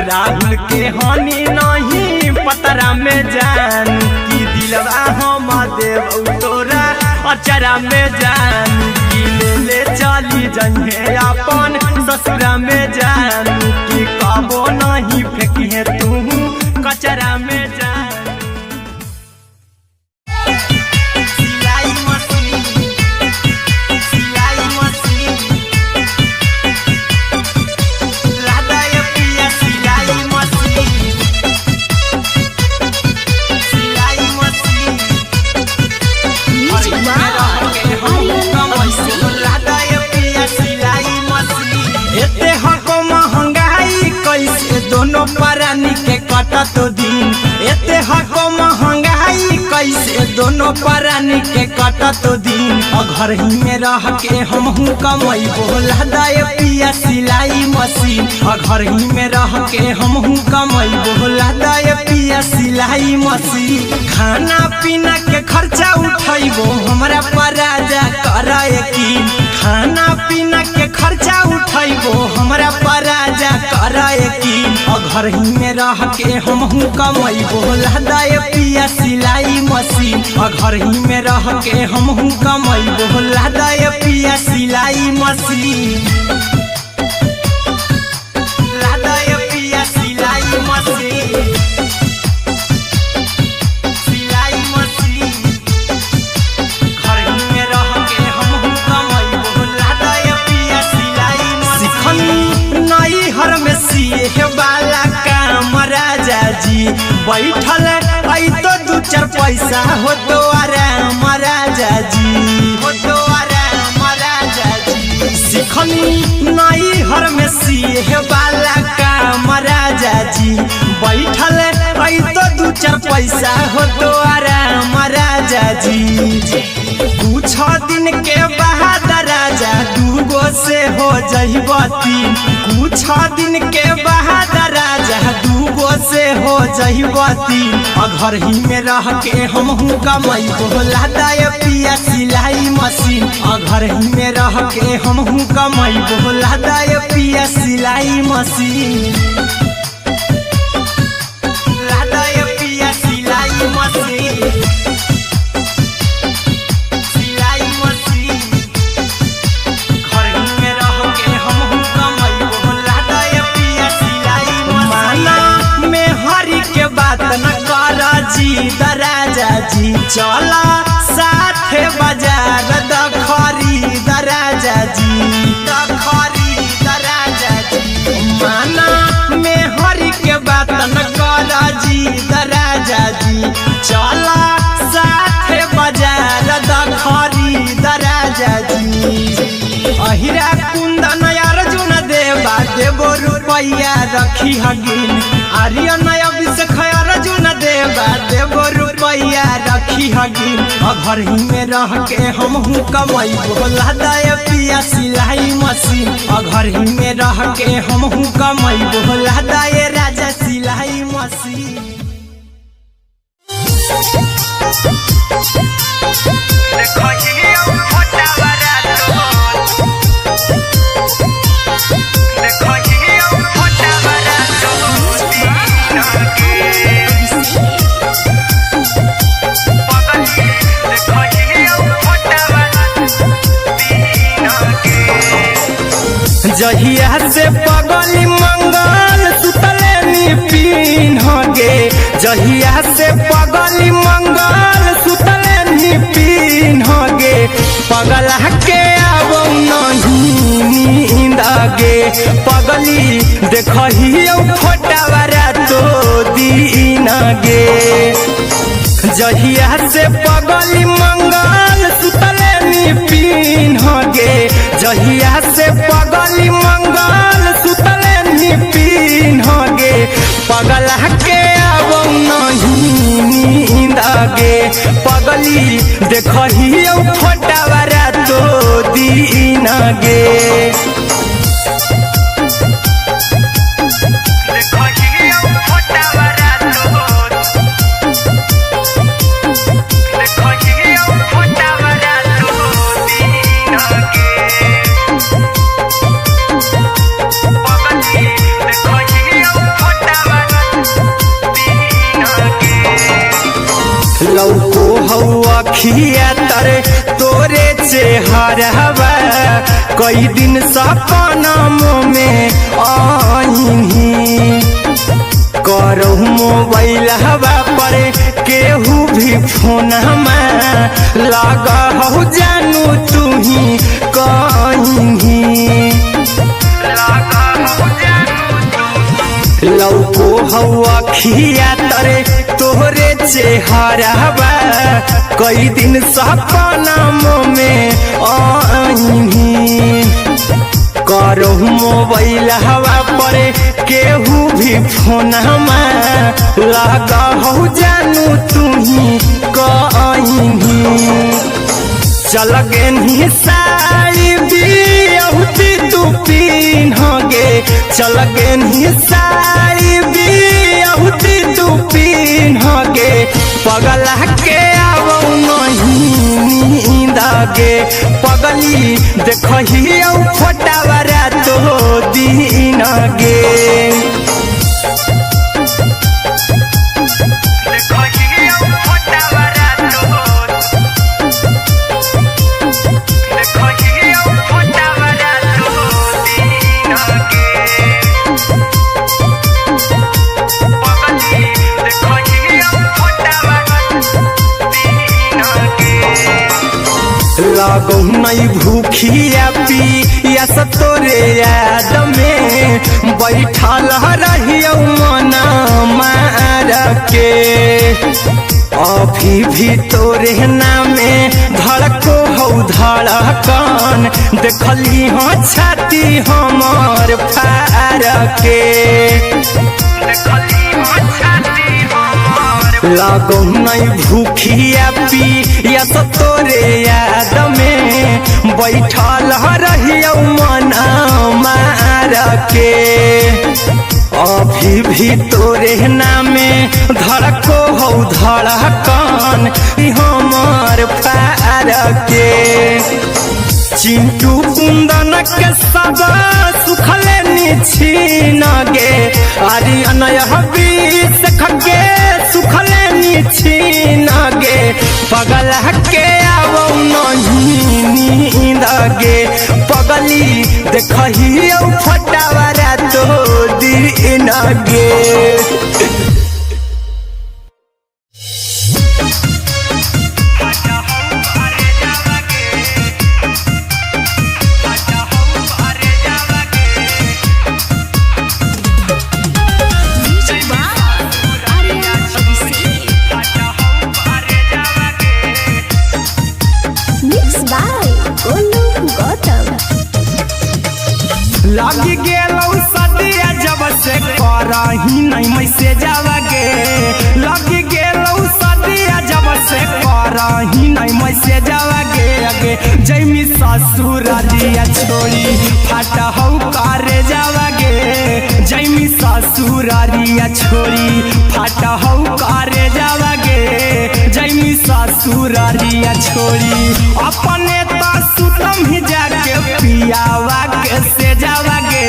राहुल के हानि नहीं पतरा में जान की दिलवा हम देबऊ तोरा अचरा में जान की ले चली जन्हे अपन ससुरा में जान की कबो नहीं फेंके तू कचरा में जान। दोनों परानी के कटत दिन एते हको महंगाई कैसे दोनों परानी के कटत दिन घर ही में रह के हमहू कमाई बोला दाए पिया सिलाई मशीन घर ही में रह के हमहू कमाई बोला दाए पिया सिलाई मशीन खाना पीना के खर्चा उठाइबो हमरा पराजा कराए की खाना पीना के खर्चा उठाइबो हमरा पराजा कराए की घर ही में रह के हमहू कमाई बोला दाए पिया सिलाई मशीन घर ही में रह के हमहू कमाई बोला दाए पिया सिलाई मशीन लादाए पिया सिलाई मशीन सिलाई मशीन घर ही में रह के हमहू कमाई बोला दाए पिया सिलाई मशीन नई हर में सिए वाला काम राजा जी बैठल आई तो दू चार पैसा हो तो आराम राजा जी हो तो आराम राजा जी सिखनी नई हर में सिए वाला काम राजा जी बैठल आई तो दू चार पैसा हो तो आराम राजा जी कुछ दिन के बाद राजा दूगो से हो जइबो तीन कुछ दिन के बाद राजा दूगो से हो जइबो तीन घर ही में रह के हमहू कमाई बोला दाए पिया सिलाई मशीन घर ही में रह के हमहू कमाई बोला दाए पिया सिलाई मशीन लादाए पिया सिलाई मशीन राजा जी चला साथे बाजार दखरी राजा जी दखरी राजा जी माना में हरी के बात न कर जी राजा जी चला साथे बाजार दखरी राजा जी अहिरा कुंदन अर्जुन देवा देबो रुपया रखी हगिन आर्यन अभिषेक अर्जुन देवा देबो रुपया रखी हगिन घर ही में रह के हमहू कमाई बोला दाए पिया पिया सिलाई मशीन घर ही में रह के हम कमैबो लादाए राजा सिलाई मशीन। जहिया से पगली मंगल सुतले निपिन गे, जहिया से पगली मंगल सुतले निपिन गे, पगला के आवो नहीं नींद गे, पगली देखही फोटावा रातो दिन गे। जहिया से पगली मंगल सुतले निपिन गे, जहिया से पगली मंगल सुतले निपिन गे, पगला के आवो नहीं नींद गे, पगली देखही फोटावा रातो दिन गे। लौको हवा खिया तरे तोरे चेहरवा, कई दिन सपनों में आईनी, करो मोबाइल हवा पर केहू भी फोन लगा हो जानू तू ही कहीं, लौको हवा खिया तरे तोहरे चेहरवा, कई दिन सपनों में आईनी, करो मोबाइल हवा पर केहू भी फोन लगा हो जानू तू ही कहीं, चल गे साड़ी बिहुती तू पीन गे, चल गे साड़ी बिहुती तू पीन गे, पगला के आवो नहीं नींद गे, पगली देखही फोटावा रातो दिन गे। लागो नहीं भूखिया पिया तोरे याद में, बैठल रहियो मना मार के, अभी भी तोरे नामे धड़को हो धड़कन, देखली हाँ छाती हमार फार के, लागो नहीं भूखिया पिया तोरे याद में, बैठल रहियो मना मार के, अभी भी तोरे नामे धड़को हो धड़कन हमार पार के। चिंटू कुंदन के सब सुखले निछीन गे, आर्यन हबीस खगे सुखले निछीन गे, पगला के आवो नहीं नींद गे, पगली देखही फोटावा रातो दिन गे। लगी गेलौ सदिया जब से करही नहीं मैसेज गे, लगी गेलौ सदिया जब से करही नहीं मैसेजवा गे जैमी ससुरारिया छोड़ी फाटा हौ करे जावा गे जैमी ससुरारिया छोड़ी फाटा हौ करे जावा गे जैमी ससुरारिया छोड़ी अपने तो सुतम ही जाके पियावा के से जावा गे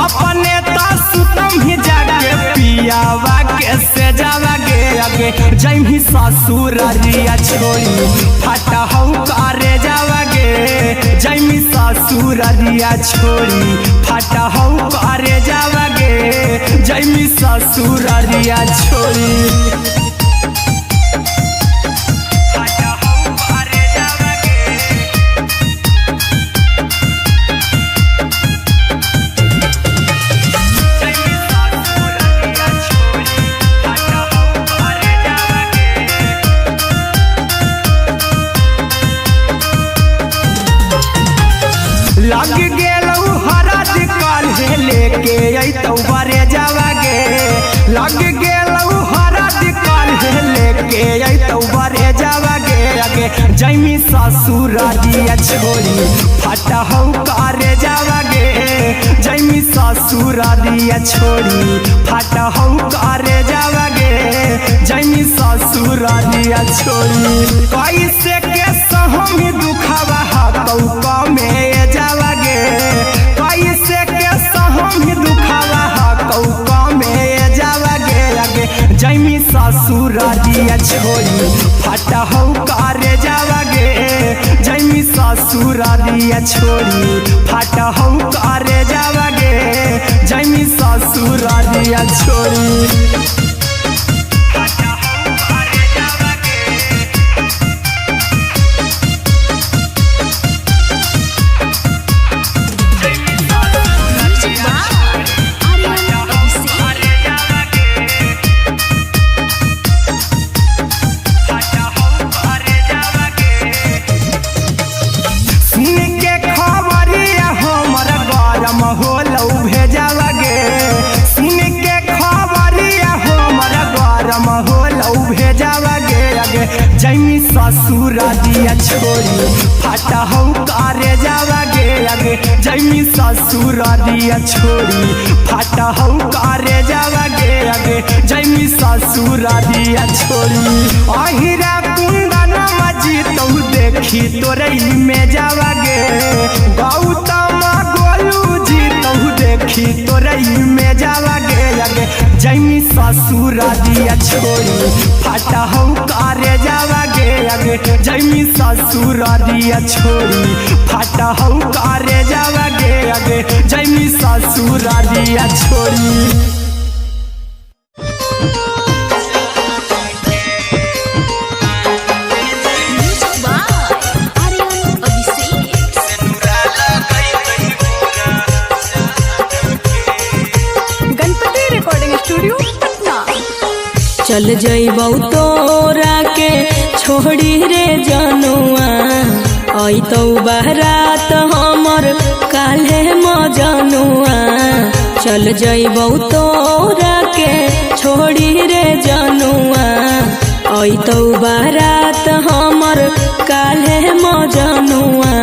अपने तो सुतम ही जाके पियावा के से जावा गे जैमी ससुरारिया छोड़ी फाटा हौ करे जावा गे जैमी ससुरारिया छोड़ी फाटा हौ करे जावा गे जैमी ससुरारिया छोड़ी लग गेलौ हरद काल्हे लेके अइतौ बरे जावा गे लग गेलौ हरद काल्हे लेके अइतौ बरे जावा गे जैमी ससुरारिया छोड़ी फाटा हौ करे जावा गे जैमी ससुरारिया छोड़ी फाटा हौ करे जावा गे जैमी ससुरारिया छोड़ी कैसे के सहम दुखवा हतौ कमे जावा गे कैसे के सहम दुखवा हतौ कमे जावा गे जैमी ससुरारिया छोड़ी फाटा हौ करे जावा गे जैमी ससुरारिया छोड़ी फाटा हौ करे जावा गे जैमी ससुरारिया छोड़ी जैमी ससुरारिया छोड़ी फाटा हौ करे जावा गे जैमी ससुरारिया छोड़ी फाटा हौ करे जावा गे जैमी ससुरारिया छोड़ी अहिरा कुंदन मजी तौ देखी तोरई में जावा गे गौतम गोलू जी तौ देखी तोरई में जावा गे जैमी ससुरारिया छोड़ी फाटा हौ करे जावा गे जैमी ससुरारिया छोड़ी फाटा हौ करे जावा गे जैमी ससुरारिया छोड़ी चल जइबौ तोरा के छोड़ी रे जनुआ अइतौ बारात हमर काल्हे मजनुआ चल जइबौ तोरा के छोड़ी रे जनुआ अइतौ बारात हमर काल्हे मजनुआ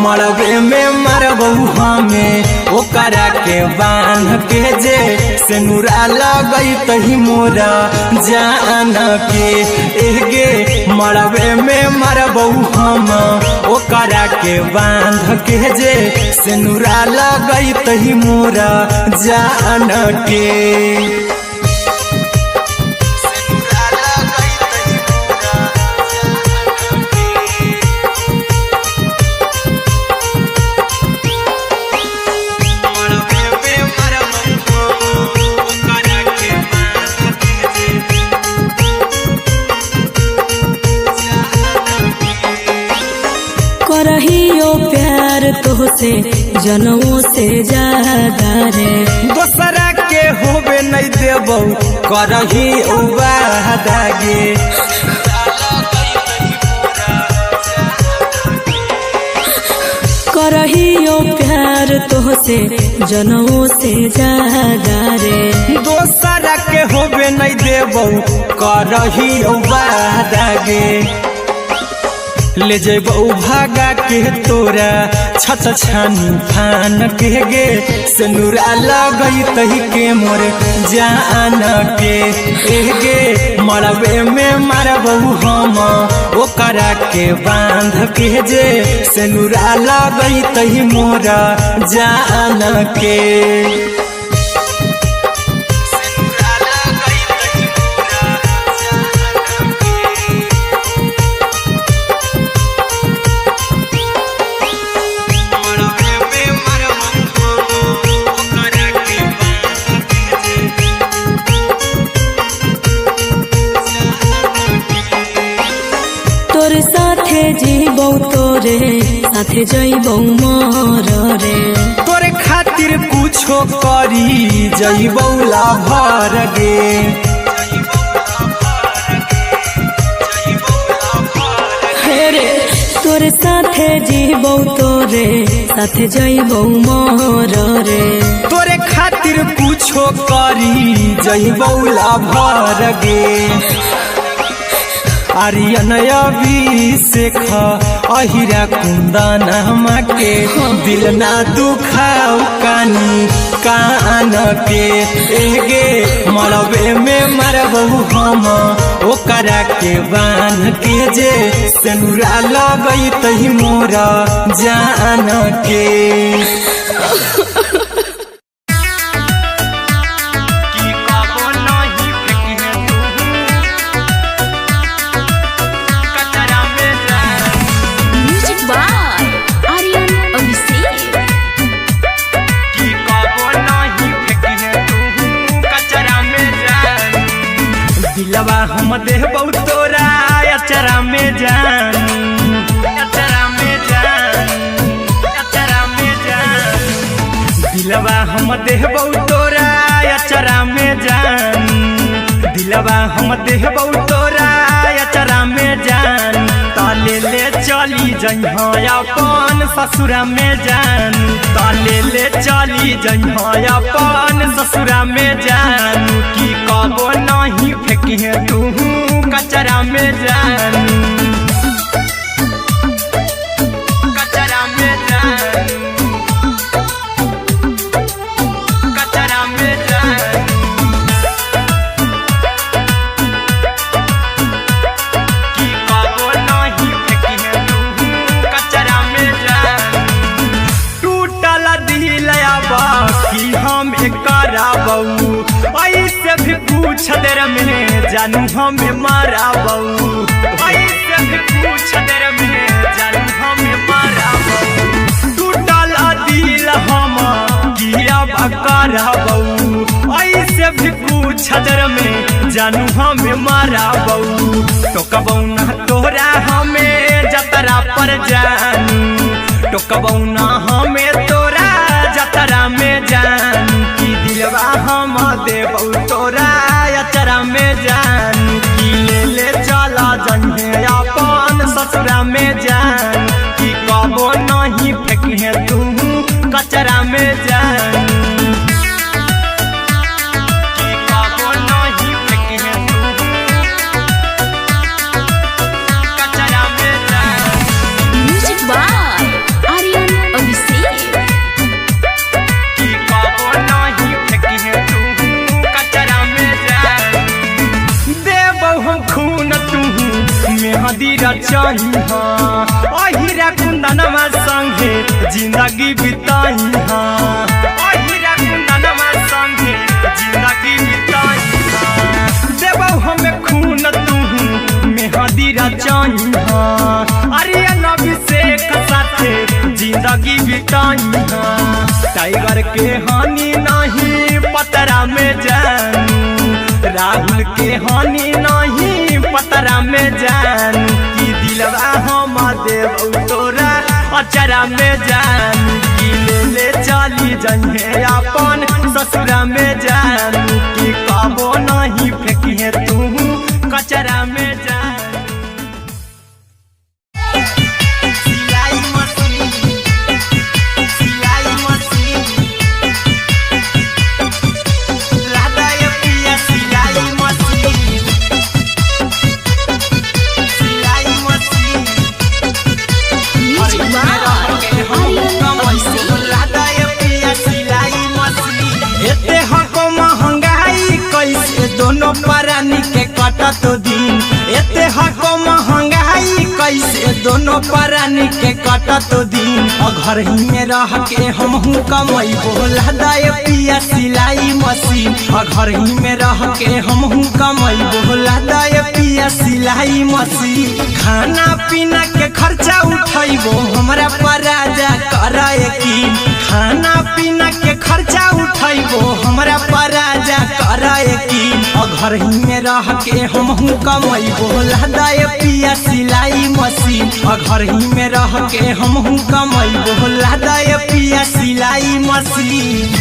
मरबे में मरबौ हमें ओकरा के बांध के जे सेनुरा लगई तही मोरा जान के एगे मरबे में मरबौ हम ओकरा के बांध के जे सेनुरा लगई तही मोरा जान के करहियो प्यार तोहसे जनमों से ज्यादा रे दोसरा के होबे नहीं देबौ करही वादा गे करहियो प्यार प्यार तोहसे जनमों से ज्यादा रे। दोसरा के होबे नहीं देबो करही वादा गे, ले जेबो भागा के तोरा छत छानी फान के गे, सिनुरा लगई तही के मोर जान के गे, मरबे में मारबो हम ओकरा के बांध के जे, सिनुरा लगई तही मोर जान के। तोरे साथे जीबौ तोरे साथे जइबौ मर रे। तोरे खातिर कुछो करी जइबौ लाभर गे, रे तोरे साथे जीबौ तोरे साथे जइबौ मर रे। तोरे खातिर कुछो करी जइबौ लाभर गे, आर्यन अभिषेक अहिरा कुंदन के, दिल ना दुखाऊ कानी कान के गे, मरबे में मरबो हम ओकरा के बांध के जे, सिनुरा लगई तही मोर जान के। दिलवा हम देबौ तोरा अचरा में जान, अचरा में जान, अचरा में जान, दिलवा हम देबौ तोरा अचरा में जान, दिलवा हम देबौ तोरा अचरा में जान, ताले ले चली जइहा अपन ससुरा में जान, ताले ले चली जइहा अपन ससुरा में जान, की कबो नहीं फेंकिहे तू कचरा में जान, कचरा में जान, कचरा में जान। की कबो नहीं फेंकिहे तू कचरा में जान, टूटल दिल बाकी हम कराबौ, ऐसे भी पूछ देर में जानू हमें माराबौ, ऐसे भी पूछ देर में जानू हमें माराबौ, टूटल दिल हम किया कराबौ, ऐसे भी पूछ देर में जानू हमें माराबौ, टोकबौ ना तोरा हमें जतरा पर जानू, टोकबौ ना हमें तोरा जतरा में जानू, की दिलवा हम देबौ तोरा अचरा में जानू, की ले ले चला जइहे अपन ससुरा में जान, की कबो नहीं फेंकिहे तू कचरा में जानू, की कबो नहीं फेंकिहे तू कचरा में जान। Music by Aryan Abhishek. की कबो नहीं फेंकिहे तू कचरा में जान, देबौ हम खून तू मेहंदी रचइहा, अहिरा कुंदनमा संगे जिंदगी बिताइहा, अहिरा कुंदनमा संगे जिंदगी बिताइहा, देबौ हमें खून तू मेहंदी रचइहा, आर्यन अभिषेक साथे जिंदगी बिताइहा, टाइगर के हानि नहीं पतरा में जानू, राहुल के हानि नहीं पतरा में जानू, की दिलवा हम देबौ तोरा अचरा में जानू, की ले ले चली जइहे अपन ससुरा में जानू, की कबो नहीं फेंकिहे तू कचरा में जानू। सिलाई मशीन, सिलाई कटत दिन एते हको महंगाई कैसे दोनों प्राणी के कटत दिन घर ही में रह के हमहू कमैबो लदाय पिया सिलाई मशीन घर ही में रह के हमहू कमैबो लदाय पिया सिलाई मशीन खाना पीना के खर्चा उठैबो हमरा पर राजा कराए की खाना पीना के खर्चा उठैबो हमरा पर राजा कराए की घर ही में रह के हमहू कमैबो लदाय पिया सिलाई मशीन घर ही में रह के हमहू कमैबो लदाय पिया सिलाई मशीन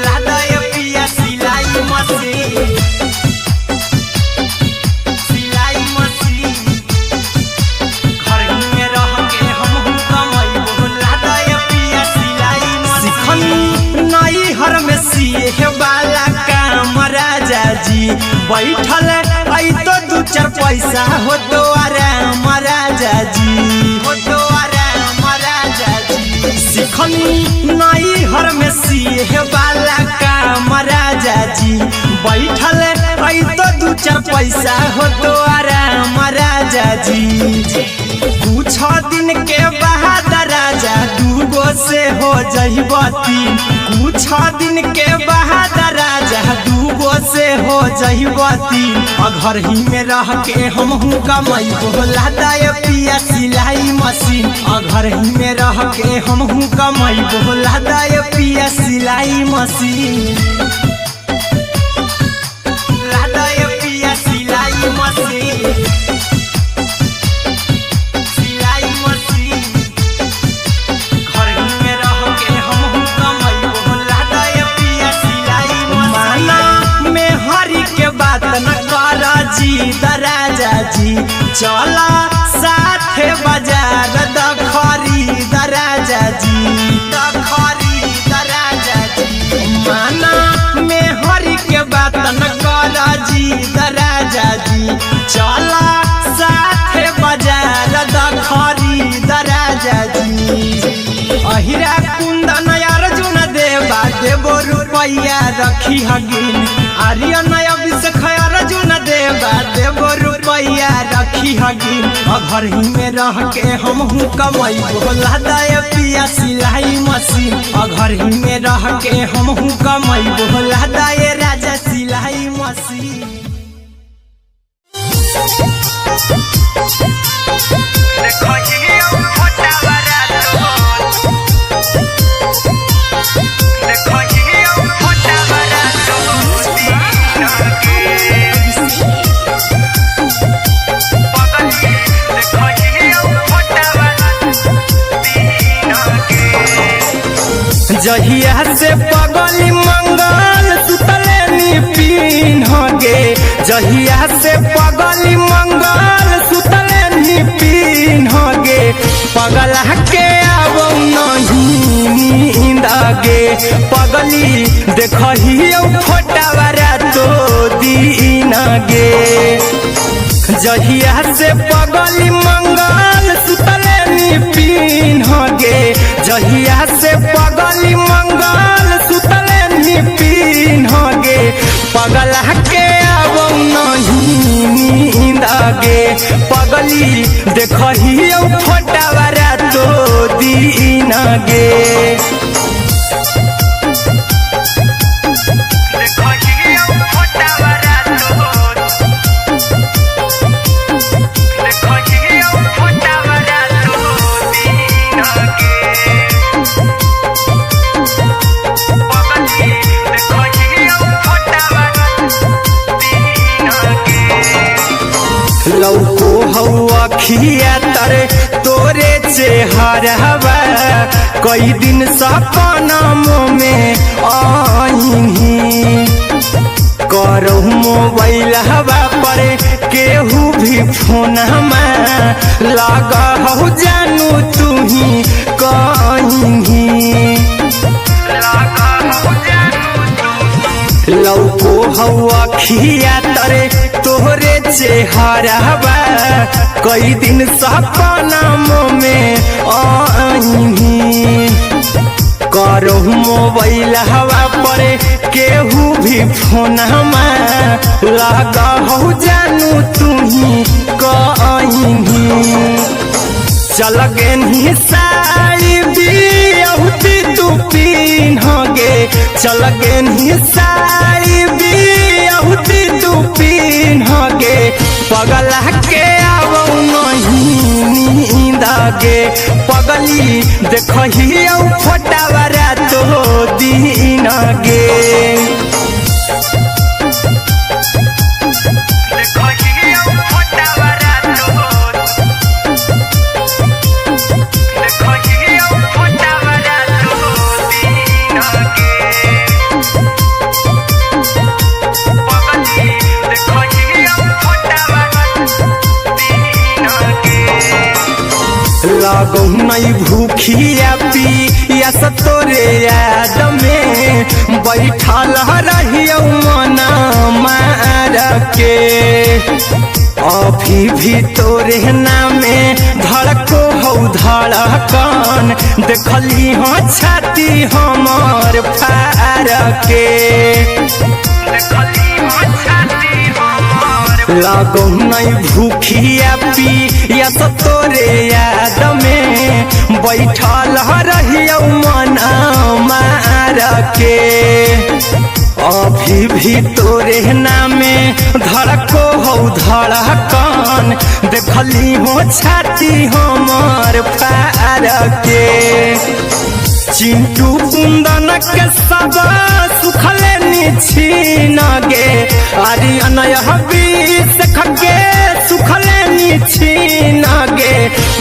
लदाय पिया सिलाई मशीन सिलाई मशीन घर ही में रह के हमहू कमैबो लदाय पिया सिलाई मशीन नई हर में सिए वाला काम राजा जी बैठल आई तो दू चार पैसा हो तो आराम राजा जी हो तो आराम राजा जी सिखनी नई हर में सिए वाला काम राजा जी बैठल आई तो दू चार पैसा हो तो आराम राजा जी कुछ दिन के बाद राजा दूगो से हो जहिबती कुछ दिन के बाद राजा दूगो से हो जहिबती घर ही में रह के हमहू कमैबो लदाय पिया सिलाई मशीन घर ही में रह के हमहू कमैबो लदाय पिया सिलाई मशीन लदाय पिया सिलाई मशीन राजा जी चला साथे बाजार द खरीद राजा जी द खरीद राजा जी माना में हरी के बात न कर जी द राजा जी चला साथे बाजार द खरीद राजा जी अहिरा कुंदन अर्जुन देवा देबो रुपया रखी हगिन आर्यन अभिषेक अर्जुन देवा देबो रुपया रखी हगिन घर ही में रह के हमहू कमैबो लदाय पिया सिलाई मशीन घर ही में रह के हमहू कमैबो लदाय राजा सिलाई मशीन जहिया से पगली मंगल सुतले निपिन गे जहिया से पगली मंगल सुतले निपिन गे पगला के आवो नहीं नींद गे पगली देखही फोटावा तो दीन गे जहिया से पगली मंगल सुतले निपिन गे जहिया से पगली मंगल सुतले निपिन गे पगला के आवो नहीं नींद गे पगली देखही फोटावा तो दीन गे लौको हवा खिया तरे तोरे चेहरवा कई दिन सपनमो में आईनी करो मोबाइल हवा पर केहू भी फोन लगा हो जानू तू ही कहीं लौको हवा खिया तरे तोहरे चेहरवा कई दिन सपनमो में आईनी कर करो मोबाइल हवा पर केहू भी फोन लगा हो जानू तुम्ही कहीं चल गेनी साड़ी बियहुती तू पिन्हगे चल गेनी साड़ी बियहुती तू पिन्हगे पगला के आवो नहीं नींद गे पगली देखही फोटावरा तो दिन गे लागो नहीं भूखिया पिया तोरे याद में बैठल रहियो मना मार के अभी भी तोरे नामे धड़को हो धड़कन देखली हाँ छाती हमर फार के लागो नहीं भूखिया पिया तोरे याद में बैठल रहियो मना मार के अभी भी तोरे नामे धड़को हो धड़कन देखली हो छाती हमर फार के चिंटू कुंदन के सब सुखले निछीन गे आर्यन हबीस खगे सुखले निछीन गे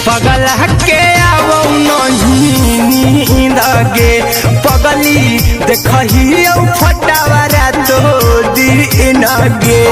पगल के आवो नहीं नींद गे पगली देखही फटावरा तो दिन गे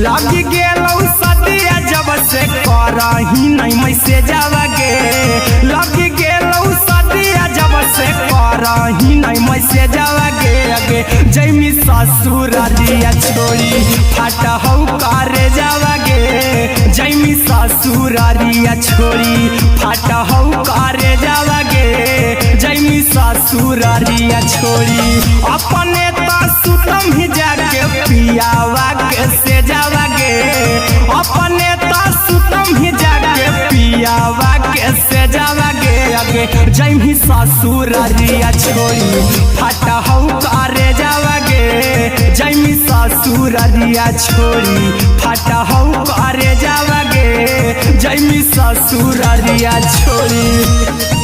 लगी गेलौ सदिया जब से करही नहीं मैसेज गे लगी गेलौ सदिया जब से करही नहीं मैसेज गे अगे जैमी ससुरारिया छोड़ी फाट हौ करे जावगे जैमी ससुरारिया छोड़ी फाट हौ करे जावगे जैमी ससुरारिया छोड़ी अपने तो सुतम ही जाके पियावा के से जावगे अपने तो सुतम ही जाके पियावा के से जावगे अगे जैमी ससुरारिया छोड़ी फाट हौ करे जावगे जैमी ससुरारिया छोड़ी फाट हौ करे जावगे जैमी ससुरारिया छोड़ी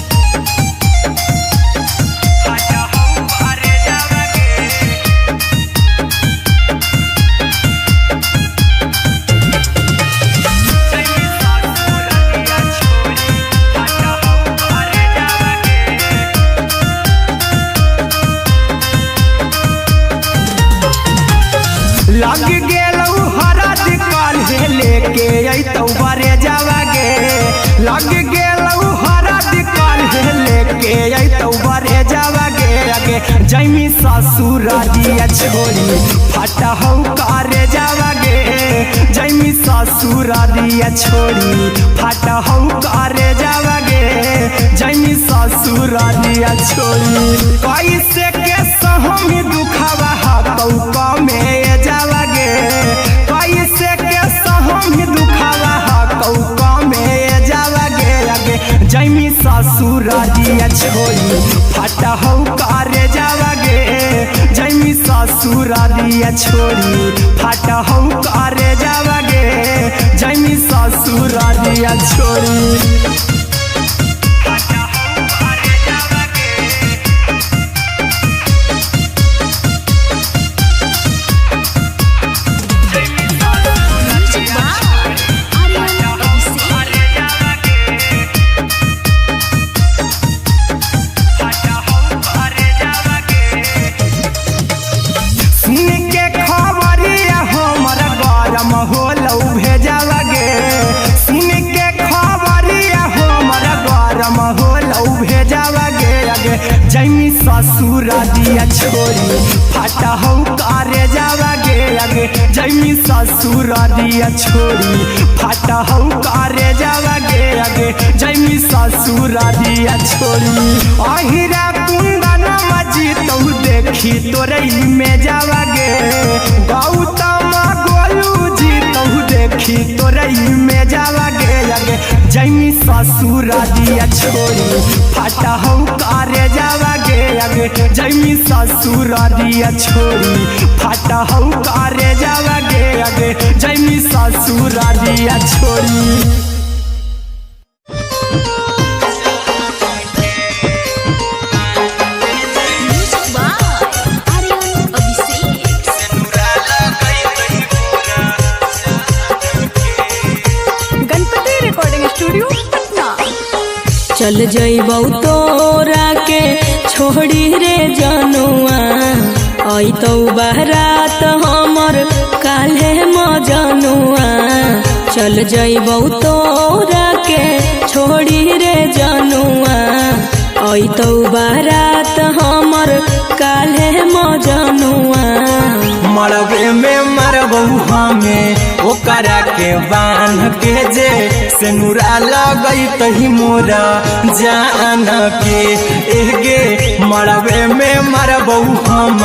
लग गेलौ हरद काल्हे लेके अइतौ बरे जावगे लग गेलौ हरद काल्हे लेके अइतौ बरे जावगे अगे जैमी ससुरारिया छोड़ी फाट हौ करे जावगे जैमी ससुरारिया छोड़ी फाट हौ करे जावगे जैमी ससुरारिया छोड़ी कैसे के सहमी दुखवा हतौ कमे जावगे कैसे के सहमी दुखवा हतौ कमे जावगे अगे जैमी ससुरारिया छोड़ी फाट हौ करे जावगे जैमी ससुरारिया छोड़ी फाट हौ करे जावगे जैमी ससुरारिया छोड़ी सुन के खबर ससुर दिया छोड़ी फाटा हो करे जावा गे आगे जैमी ससुर दिया छोड़ी फाटा हो करे जावा गे आगे जैमी ससुर दिया छोड़ी अहिरा कुंदन मजी तो देखी तोरे में जावा गे गौतम गोलू जी तो देखी तोरे में जावा गे आगे जैमी ससुर दिया छोड़ी फाटा हो करे जावा गे आगे जैमी ससुर दिया छोड़ी फाटा हो करे जावा गे आगे जैमी ससुर दिया छोड़ी चल जइबौ तोरा के छोड़ी रे जनुआ अइतौ बारात हमर काल्हे मजनुआ चल जइबौ तोरा के छोड़ी रे जनुआ अइतौ बारात हमर काल्हे मजनुआ मरबे में मरबौ हमें ओकरा के बांध के जे सेनुरा लगई तही मोरा जान के एगे मरबे में मरबौ हम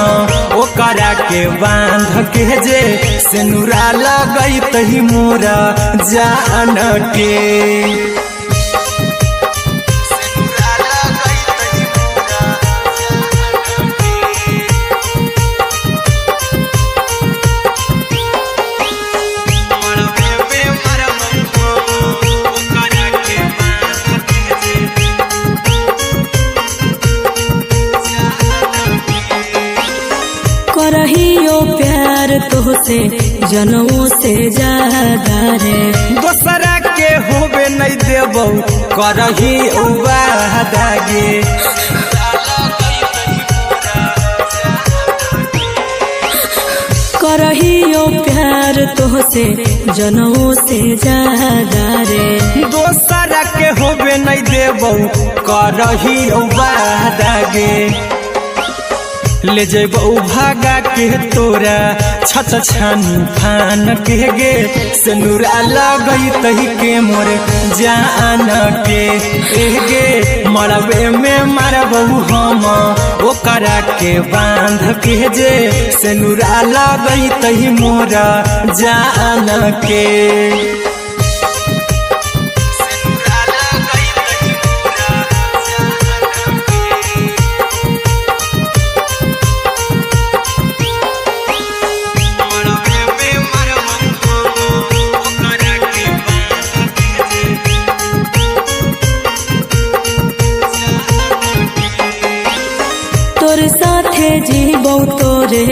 ओकरा के बांध के जे सेनुरा लगई तही मोरा जान के करहियो प्यार तोहसे जनों से ज्यादा रे दोसरा के होबे नहीं देबौ करही वादा गे करहियो प्यार तोहसे जनों से ज्यादा रे दोसरा के होबे नहीं देबौ करही वादा गे ले जेबौ भागा के तोरा छछ छानी फान के गे सेनुरा लगई तही के मोर जान के गे मरबे में मरबौ हम ओकरा के बांध के जे सेनुरा लगई तही मोरा जान के तोरे साथे जीबौ तोरे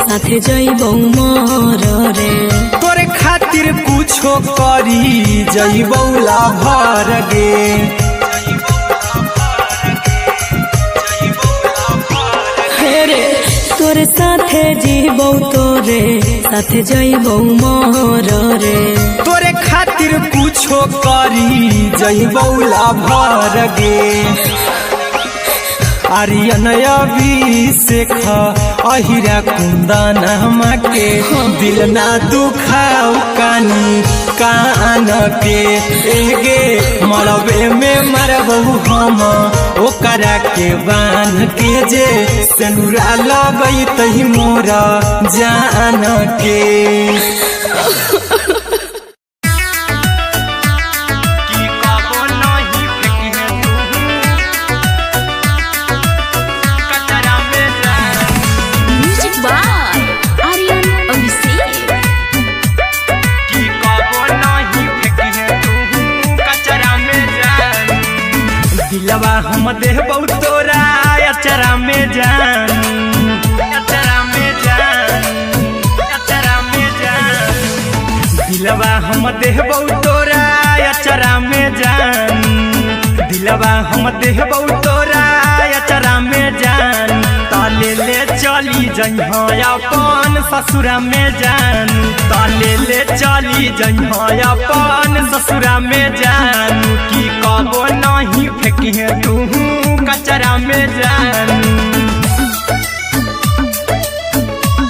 साथे जइबौ मर रे तोरे खातिर कुछो करी जइबौ लाभर गे रे तोरे साथे जीबौ तोरे साथे जइबौ मर रे तोरे खातिर कुछो करी जइबौ लाभर गे आर्यन अभिषेक अहिरा कुंदन के दिल ना दुखाऊ कानी कान के एगे मरबे में मरबौ हम ओकरा के बांध के जे सेनुरा लगई तही मोरा जान के दिलवा हम देबौ तोरा अचरा में जान अचरा में जान अचरा में जान दिलवा हम देबौ तोरा अचरा में जान दिलवा हम देबौ तोरा अचरा में जान ताले ले चली जइहा अपन ससुरा में जान ताले ले चली जइहा अपन ससुरा में जान की कबो नहीं फेंकी तू कचरा में जानू,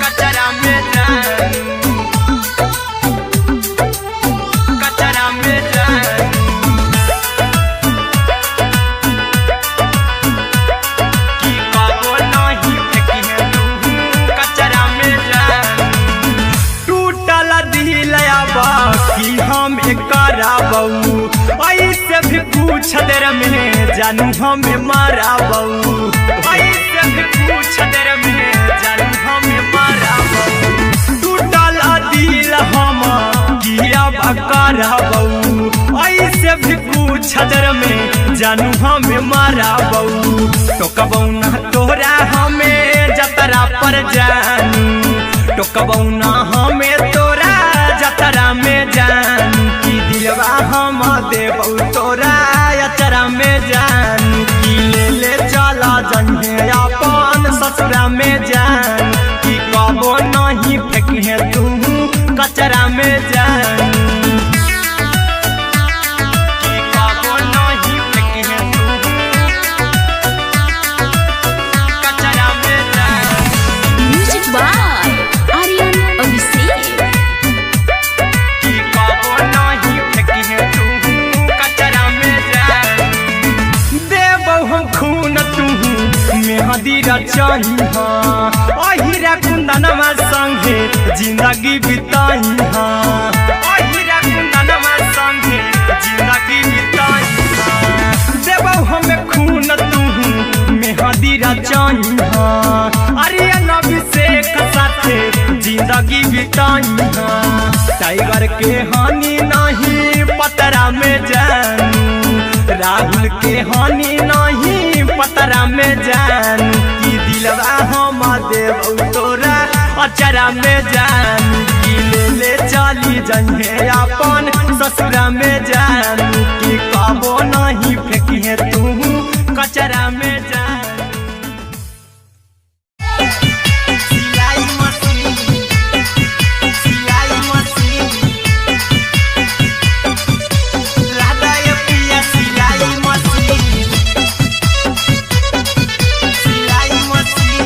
कचरा में जानू, कचरा में जानू। कि कबो नहीं फेंकी तू कचरा में जानू। टूटल दिल कि हम कराबू, ऐसे भी पूछ देर में जानू हमें माराबू, ऐसे भी पूछ देर में जानू हमें माराबू। टूटल दिल हम किया कराबू, ऐसे भी पूछ देर में जानू हमें माराबू। टोकबू ना तोरा हमें जतरा पर जानू, टोकबू ना हमें तोरा जतरा में जानू। कि दिलवा हम देबू तोरा अचरा में जानू। कि ले चला जन्हे अपन ससुरा में जानू। कि कबो नहीं फेंके तू कचरा में जानू, कि कबो नहीं फेंके तू कचरा में जानू। Music by Aryan Abhishek. कि कबो नहीं फेंकी तू कचरा में जानू। देबो हम खून तू मेहंदी रचाही अहिरा कुंदनमा संगे जिंदगी बिताई। अहिरा कुंदनमा संगे जिंदगी बिताई। देबो हमें खून तू मेहंदी रचाही आर्यन अभिषेक साथे जिंदगी बिताई। टाइगर के हानि नहीं पतरा में जानू, राहुल के हानि नहीं पतरा में जानू। कि दिलवा हम देबू तोरा अचरा में जानू। कि ले चली जन्हे अपन ससुरा में जानू। कि कबो नहीं फेंकी तू कचरा में जानू। सिलाई मशीन, सिलाई मशीन, लादा ये पिया सिलाई मशीन, सिलाई machine.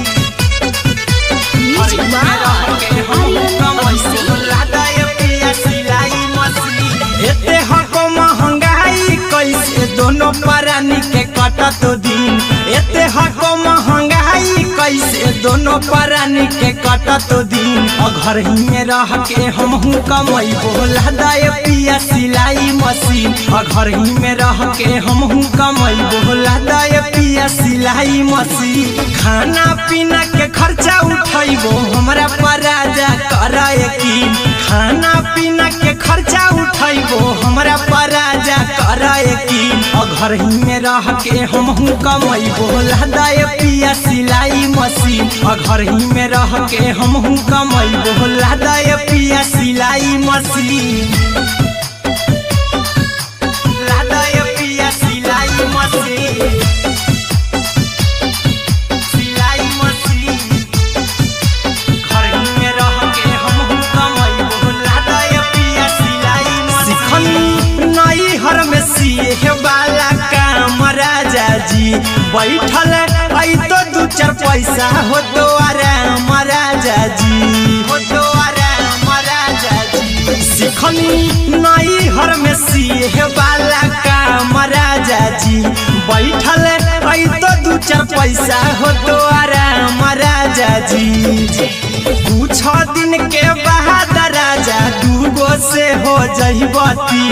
Music by Aryan Abhishek. लादा ये पिया सिलाई मशीन। एते हको महंगाई कैसे दोनों परानी के कटत दिन। एते हको महंगाई कैसे दोनों परानी के कटत दिन। घर ही में रह के हमहू कमैबो लादा ये पिया सिलाई मशीन। घर ही में रह के हमहू कमैबो लादा ये पिया सिलाई मशीन। खाना पीना के खर्चा उठैबो हमरा पराजा करे यकीन। खाना पीना के खर्चा उठैबो हमरा पराजा करे यकीन। घर ही में रह के हमहू कमैबो लादा ये पिया सिलाई मशीन। घर ही में रह के हमहू कमैबो लादा ये पिया सिलाई मशीन। लादा ये पिया सिलाई मशीन, सिलाई मशीन। घर ही में रह के हमहू कमैबो लादा ये पिया सिलाई मशीन। नई हर में सिए वाला काम राजा जी बैठल आई तो दू चार पैसा हो तो आराम राजा जी, हो तो आराम राजा जी। सिखनी नई हर में सिए वाला काम राजा जी बैठल आई तो दू चार पैसा हो तो आराम राजा जी। कुछ दिन के बाद राजा दूगो से हो जहिबती।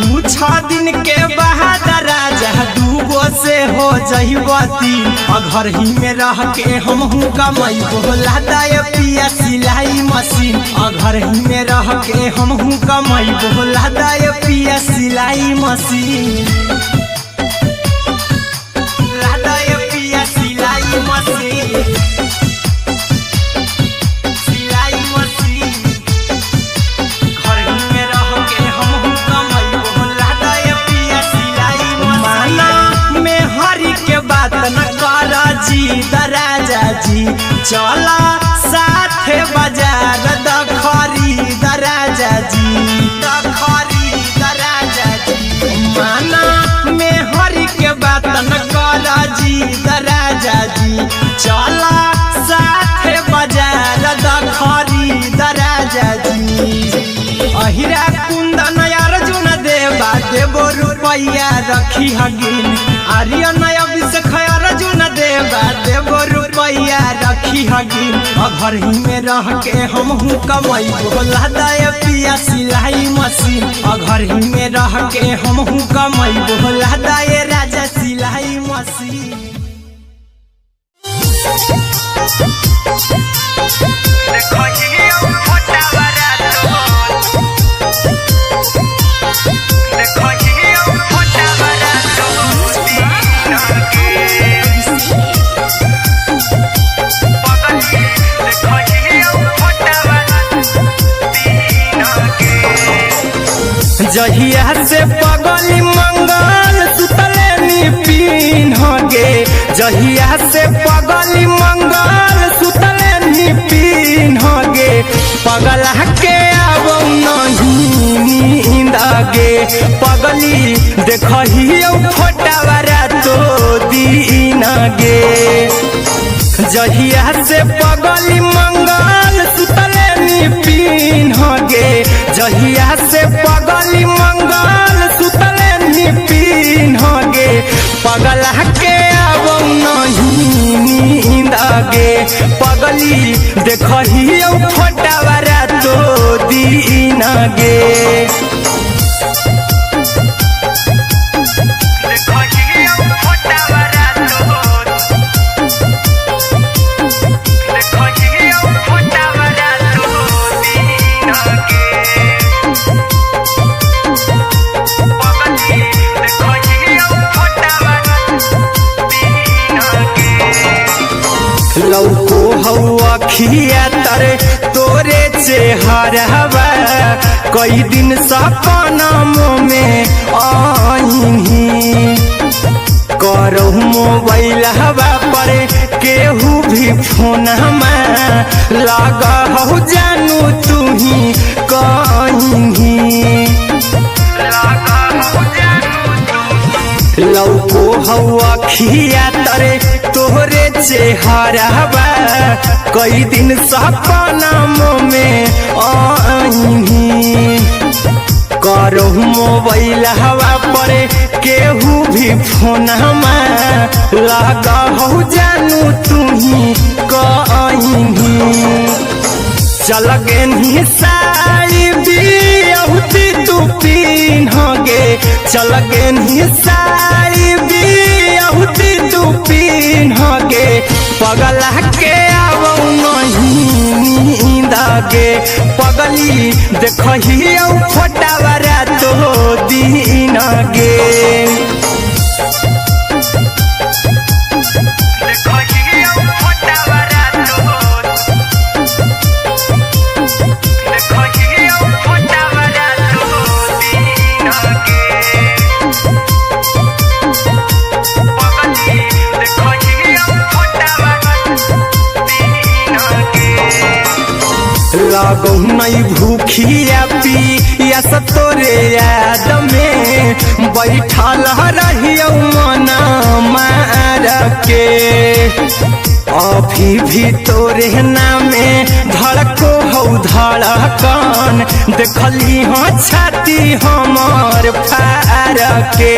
कुछ दिन के बाद राजा दूगो से हो जहिबती। घर ही में रह के हमहू कमैबो लादा ये पिया सिलाई मशीन। घर ही में रह के हमहू कमैबो लादा ये पिया सिलाई मशीन। लादा ये पिया सिलाई मशीन, सिलाई मशीन। घर ही में रह के हमहू कमैबो लादा ये पिया सिलाई मशीन। माना में हरी के बात न कर जी दराजा जी। चला साथे बाजार दखरी दराजा जी, दखरी दराजा जी। माना में हरी के बात न कर जी अहिरा कुंदन अर्जुन देवा देवो रुपैया रखी हगिन आर्यन अभिषेक अर्जुन देवा देवो रुपैया रखी हगिन घर ही में रह के हमहू कमाई बोला दाय पिया सिलाई मशीन घर ही में रह के हमहू कमाई बोला दाय राजा सिलाई मशीन। जहिया से पगली मंगल सुतले निपिन गे जहिया से पगली मंगल सुतले निपिन गे पगला के अब नहीं नींद गे पगली देखही फोटावा तो दीन गे जहिया से पगली मंगल सुतले निपिन गे जहिया से पगली मंगल सुतले निपिन गे पगला के अब नहीं नींद गे पगली देखही फोटावा तो दीन गे लौको हवा खिया तरे तोरे चेहरवा कई दिन सपनम में आईनी करो मोबाइल हवा पर केहू भी फोन लगा हो जानू तू ही कहीं लौको हवा खिया तरे तोहरे चेहरवा कई दिन सपनम में आईनी करो मोबाइल हवा पर केहू भी फोन लगा हो जानू तू ही कहीं चल गे साड़ी बिहुती तू पीन गे चल गे साड़ी बिहुती तू पीन गे पगला के अब नहीं नींद गे पगली देखही फोटावा तो दीन गे लागो नहीं भूखिया पिया तोरे याद में बैठल रहियो मना मार के अभी भी तोरे नामे धड़को हो धड़कन देखली हाँ छाती हमार फार के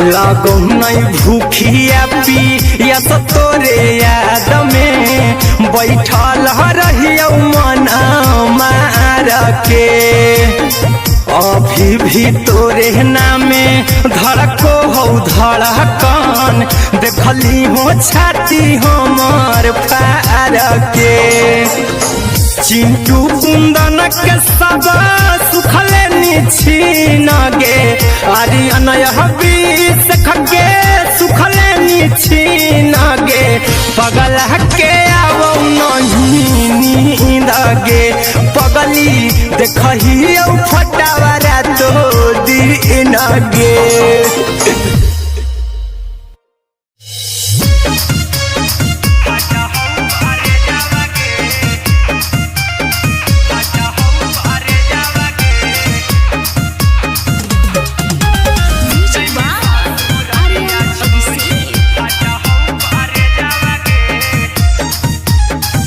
लागो नहीं भूखिया पिया तोरे याद में बैठल रहियो मना मार के अभी भी तोरे नामे धड़को हो धड़कन देखली हो छाती हमार फार के चिंटू कुंदन के सब सुखले छीन गे आर्यन अभिषेक के सुखले छीन गे पगला के अब नहीं नींद गे पगली देखही फोटावा तो दीन गे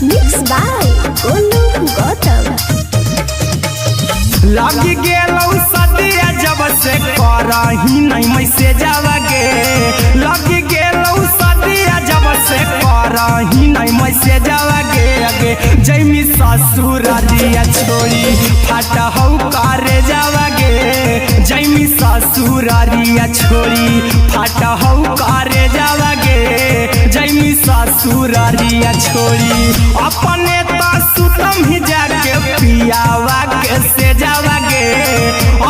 Mixed by लग गेलौ सदिया जब से करही नहीं मैसेजवा गे लग गेलौ सदिया जब से करही नहीं मैसेजवा गे अगे जैमी ससुरारिया छोड़ी फाटा हौ करे जावा गे जैमी ससुरारिया छोड़ी फाटा हौ करे जावा गे जैमी ससुरारिया छोड़ी अपने तो सुतम ही जाके पियावा के से जावा गे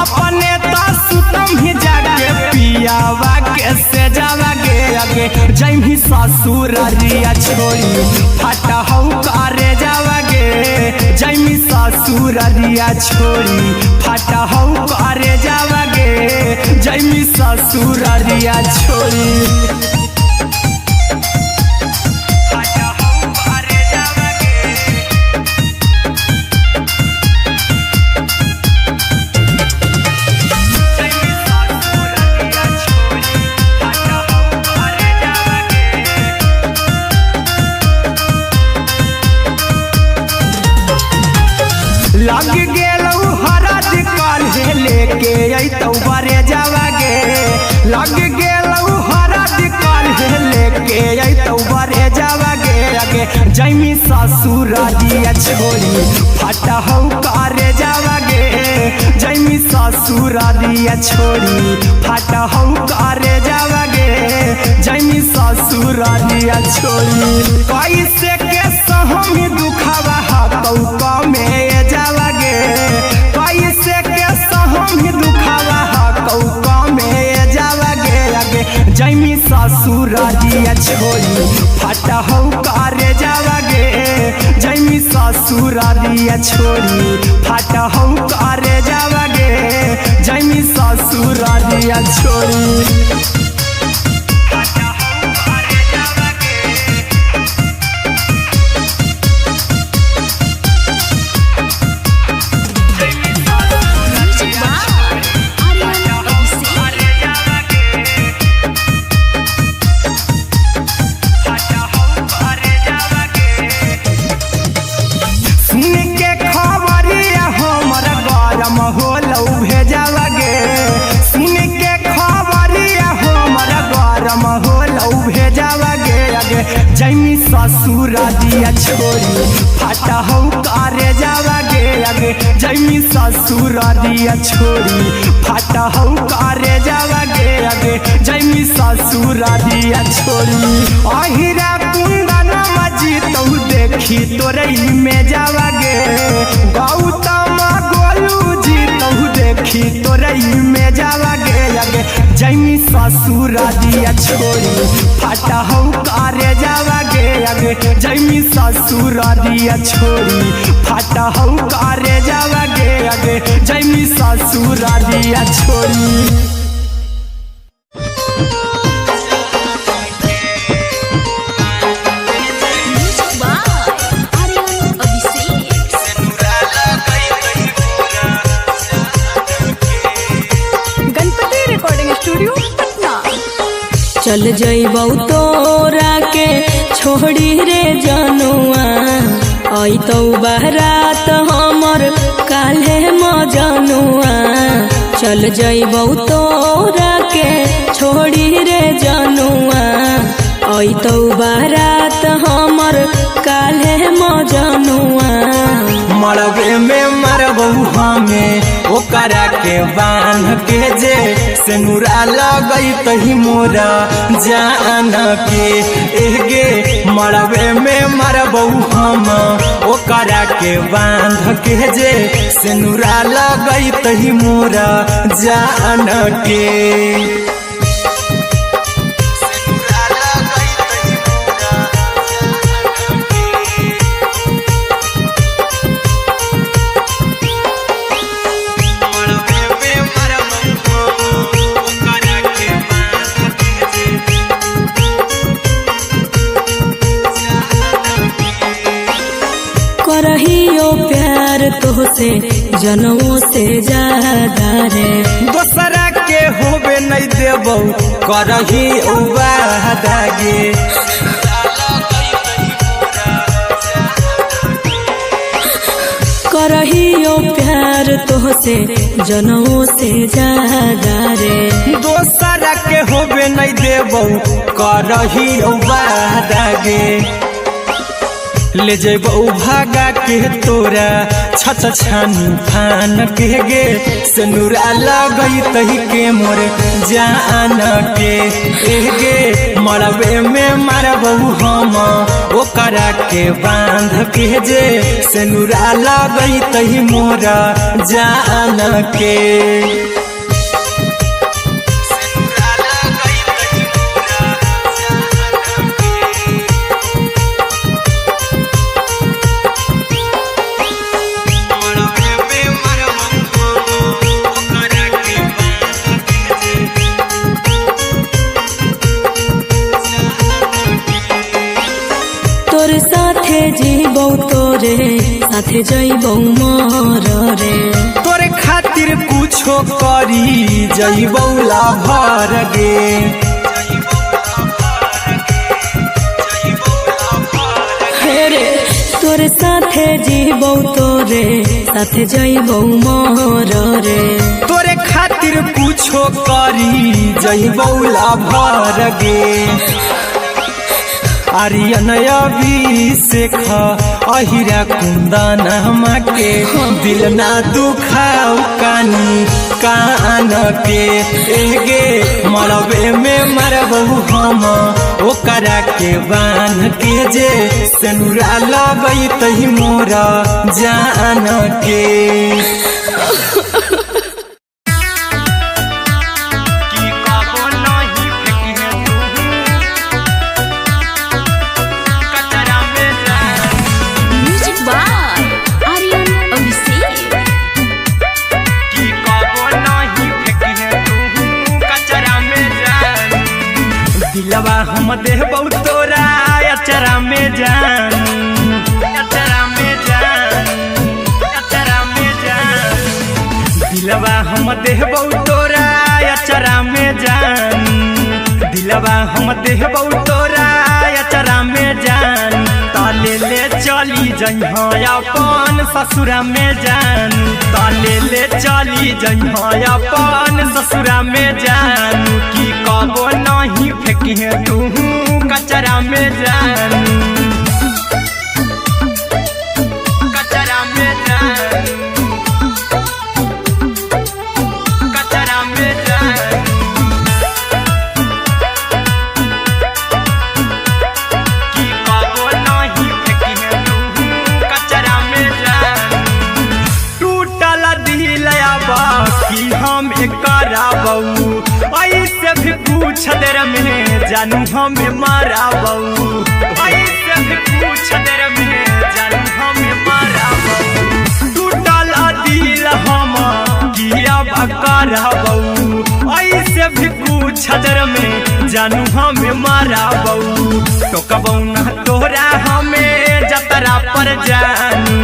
अपने तो सुतम ही जाके पियावा के से जावा गे अगे जैमी ससुरारिया छोड़ी फाटा हौ करे जावा गे जैमी ससुरारिया छोड़ी फाटा हौ करे जावा गे जैमी ससुरारिया छोड़ी लग गेलौ हरद काल्हे लेके अइतौ बरे जावा गे लग गेलौ हरद काल्हे लेके अइतौ बरे जावा गे अगे जैमी ससुरारिया छोड़ी फाटा हौ करे जावा गे जैमी ससुरारिया छोड़ी फाटा हौ करे जावा गे जैमी ससुरारिया छोड़ी कैसे के सहमी दुखावा हतौ कमे जावा गे कैसे के सहमी दुखावा हतौ कमे जावा गे अगे जैमी ससुरारिया छोड़ी फाटा हौ करे जावा गे जैमी ससुरारिया छोड़ी फाटा हौ करे जावा गे जैमी ससुरारिया छोड़ी जैमी ससुरारिया छोड़ी फाटा हौ करे जावा गे अगे जैमी ससुरारिया छोड़ी फाटा हौ करे जावा गे अगे जैमी ससुरारिया छोड़ी अहिरा कुंदन मजी तौ देखी तोरई में जावा गे गौतम गोलू जी तौ देखी तोरई में जावा गे अगे जैमी ससुरारिया छोड़ी फाटा हौ करे जावा गे अगे जैमी ससुरारिया छोड़ी फाटा हौ करे जावा गे अगे जैमी ससुरारिया छोड़ी चल जइबौ तोरा के छोड़ी रे जनुआ अइतौ बारात हमर काल्हे मजनुआ चल जइबौ तोरा के छोड़ी रे जनुआ अइतौ बारात हमर काल्हे मजनुआ मरबे में मरबौ हमें ओकरा के बांध के जे सेनुरा लगई तही मोरा जान के एगे मरबे में मरबौ हम ओकरा के बांध के जे सेनुरा लगई तही मोरा जान के करहियो प्यार तोहसे जनमों से ज्यादा रे दोसरा के होबे नहीं देबौ करही वादा गे करहियो प्यार तो तोहसे जनमों से ज्यादा रे। दोसरा के होबे नहीं देबो करही वादा गे, ले जेबो भागा के तोरा छछ छानी फान के गे, सिनुरा लगई तही के मोर जान के गे, मरबे में मारबो हम ओकरा के बांध के जे, सिनुरा लगई तही मोर जान के। तोर साथे जीबौ तोरे साथे जइबौ मर रे, तोरे खातिर कुछो करी जइबौ लाभर गे, रे तोर साथे जीबौ तोरे साथे जइबौ मर रे, तोरे खातिर कुछो करी जइबौ लाभर गे। आर्यन अभिषेक अहिरा कुंदन के, दिल ना दुखाऊ कानी कान के गे, मरबे में मरबो हम ओकरा के बांध के जे, सिनुरा लगई तही मोर जान के। दिलवा हम देबौ तोरा अचरा में जान, अचरा में जान, अचरा में जान, दिलवा हम देबौ तोरा अचरा में जान, दिलवा हम देबौ तोरा अचरा में जान, ताले ले चली जइहा अपन ससुरा में जान, ताले ले चली जइहा अपन ससुरा में जान, की कबो नहीं फेंकिहे तू कचरा में जान, कचरा में जान, कचरा में जान, की कबो नहीं फेंकिहे तू कचरा में जान, टूटल दिल आबा की हम कराबौ, ऐसे भी पूछ देर में जानू हमें माराबौ, ऐसे भी पूछ देर में जानू हमें माराबौ, टूटल दिल हम किया कराबौ, ऐसे भी पूछ देर में जानू हमें माराबौ, टोकबौ ना तोरा हमें जतरा पर जानू,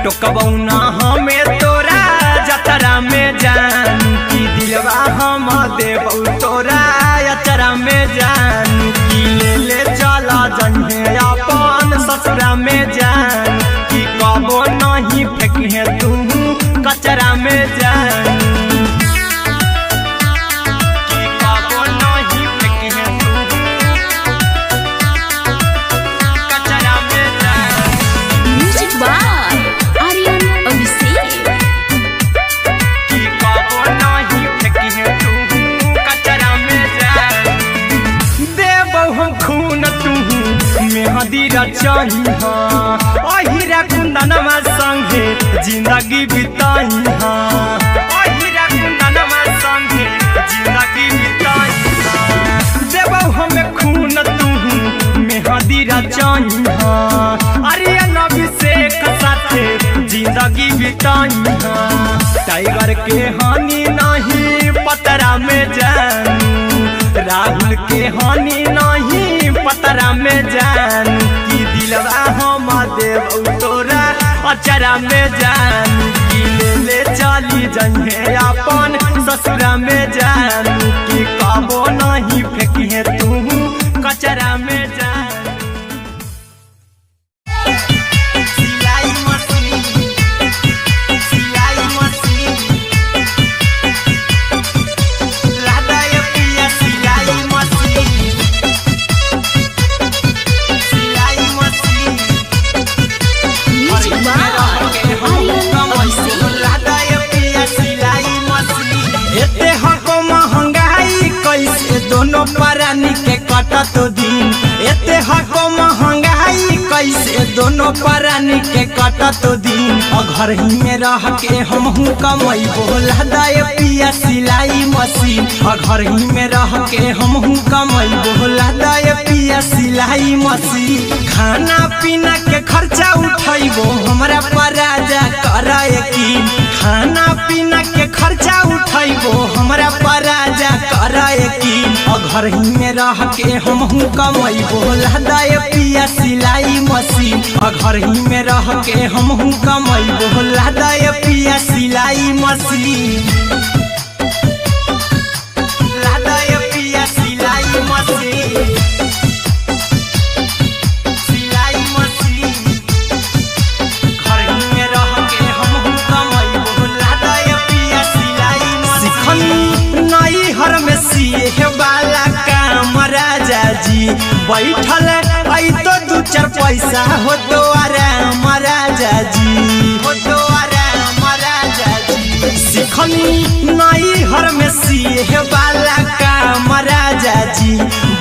टोकबौ ना हमें तोरा जतरा में जानू, की दिलवा हम देबौ तोरा अचरा में जानू, की ले ले चला जइहे अपन ससुरा में जान, की कबो नहीं फेंकिहे तू कचरा में जानू, की कबो नहीं फेंकिहे तू कचरा में जान। Music by Aryan Abhishek. की कबो नहीं फेंकिहे तू कचरा में जान, देबौ हम खून तू मेहंदी रचइहा, अहिरा कुंदनमा संगे जिंदगी बिताइहा, अहिरा कुंदनमा संगे जिंदगी बिताइहा, देबौ हमें खून तू मेहंदी रचइहा, आर्यन अभिषेक साथे जिंदगी बिताइहा, टाइगर के हानि नहीं पतरा में जानू, राहुल के हानि नहीं पतरा में जानू, की दिलवा हम देबौ तोरा अचरा में जानू, की ले ले चली जइहे अपन ससुरा में जानू, की कबो नहीं फेंकिहे तू कचरा में जानू। सिलाई मशीन, सिलाई मशीन, कटत दिन एते हको महंगाई कैसे दोनों प्राणी के कटत दिन घर ही में रह के हमहू कमैबो लदाए पिया सिलाई मशीन घर ही में रह के हमहू कमैबो लदाए पिया सिलाई मशीन खाना पीना के खर्चा उठैबो हमरा पराजा कराए की खाना पीना के खर्चा उठैबो हमरा पराजा कराए की घर ही में रह के हमहू कमैबो लदाए पिया सिलाई मशीन घर ही में रह के हमहू कमैबो लदाए पिया सिलाई मशीन लदाए पिया सिलाई मशीन सिलाई मशीन घर ही में रह के हमहू कमैबो लदाए पिया सिलाई मशीन नई हर में सिए वाला काम राजा जी बैठल आई तो दू चार पैसा हो तो आराम राजा जी हो तो आराम राजा जी सिखनी नई हर में सिए वाला काम राजा जी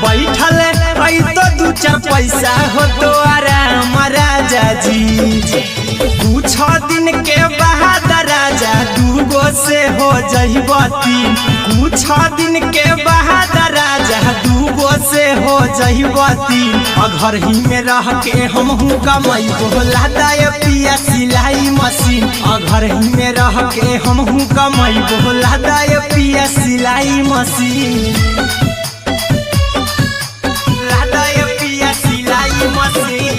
बैठल आई तो दू चार पैसा हो तो आराम राजा जी कुछ दिन के बाद राजा दूगो से हो जइब तीन कुछ दिन के बाद राजा दूगो से हो जइब तीन घर ही में रह के हमहू कमैबो लदाए पिया सिलाई मशीन घर ही में रह के हमहू कमैबो लदाए पिया सिलाई मशीन लदाए पिया सिलाई मशीन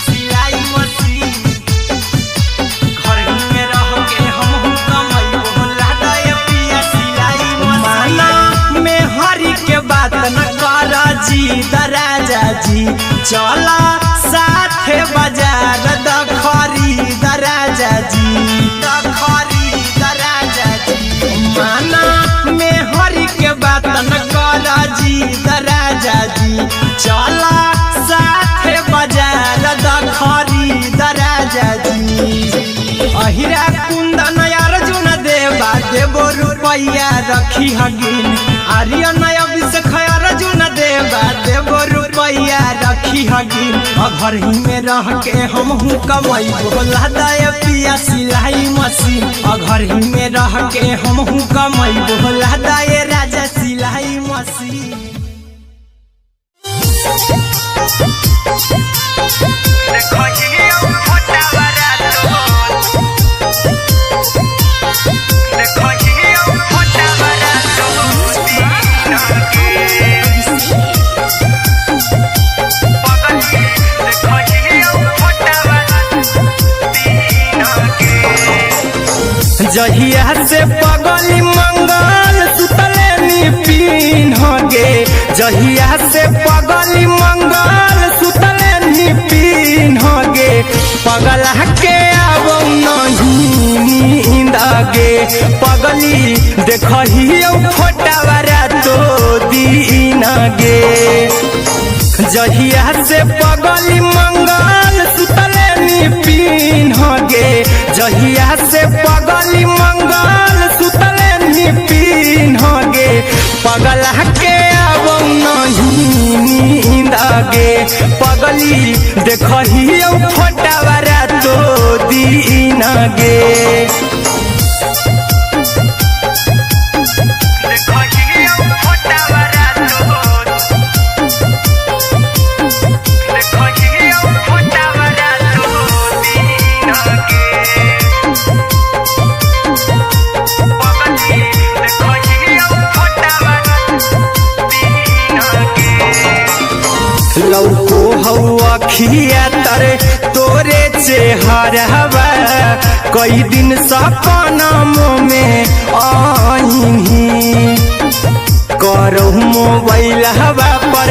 सिलाई मशीन घर ही में रह के हमहू कमैबो लदाए पिया सिलाई मशीन में हरी के बात न कर जी दराजा जी चला साथे बाजार दखरी दराजा जी दखरी दराजा जी माना में हरी के बात न कर जी दराजा जी चला साथे बाजार दखरी दराजा जी अहिरा कुंदन अर्जुन देवा देबो रुपैया रखी हगिन आर्यन अभिषेक अर्जुन देवा देबो रुपैया रखी हगिन घर ही में रह के हमहू कमैबो लदाए पिया सिलाई मशीन घर ही में रह के हमहू कमैबो लदाए राजा सिलाई मशीन जहिया से पगली मंगल सुतले निपिन गे जहिया से पगली मंगल सुतले निपिन गे पगला के आवो नहीं नींद गे पगली देखहियो फोटावरा तो दीन गे जहिया से पगली मंगल सुतले निपिन गे जहिया से पगली मंगल सुतले निपिन गे पगला के आवो नहीं नींद गे पगली देखहियो फोटावरा तो दीन गे लौको हवा खिया तरे तोरे चेहरवा कई दिन सपनमो में आईनी करो मोबाइल हवा पर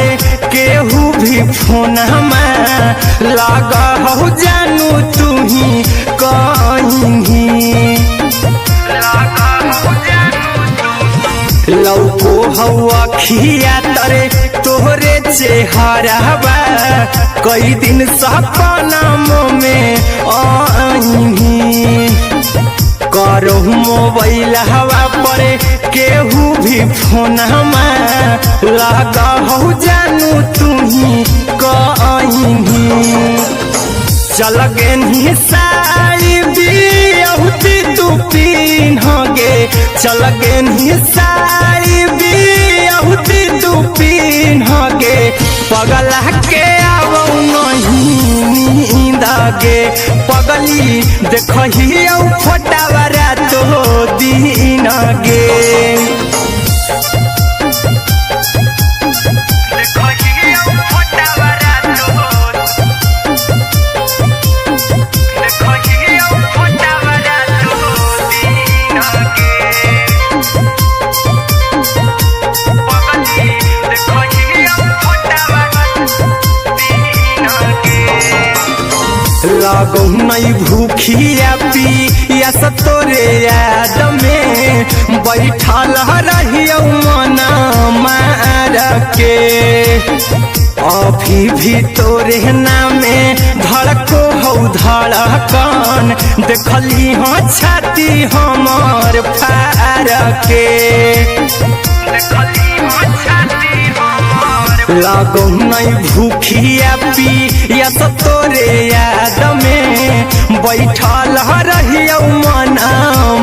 केहू भी फोन लगा हो जानू तू ही कहीं लौको हवा खिया तरे तोहरे चेहरवा कई दिन सपनमो में आईनी करो मोबाइल हवा पर केहू भी फोन लगा हो जानू तुम्ही कहीं चल गे साड़ी बिहुती तू पिन्हगे चल गे साड़ी बिहुती तू पिन्हगे पगला के आवो नहीं नींदगे पगली देखही फोटावरा तो दिन गे लागो नहीं भूखिया पिया तोरे याद में बैठल रहियो मना मार के अभी भी तोरे नामे धड़को हो धड़कन देखली हो छाती हमर फार के लागो नहीं भूखिया पिया तोरे याद में बैठल रहियो मना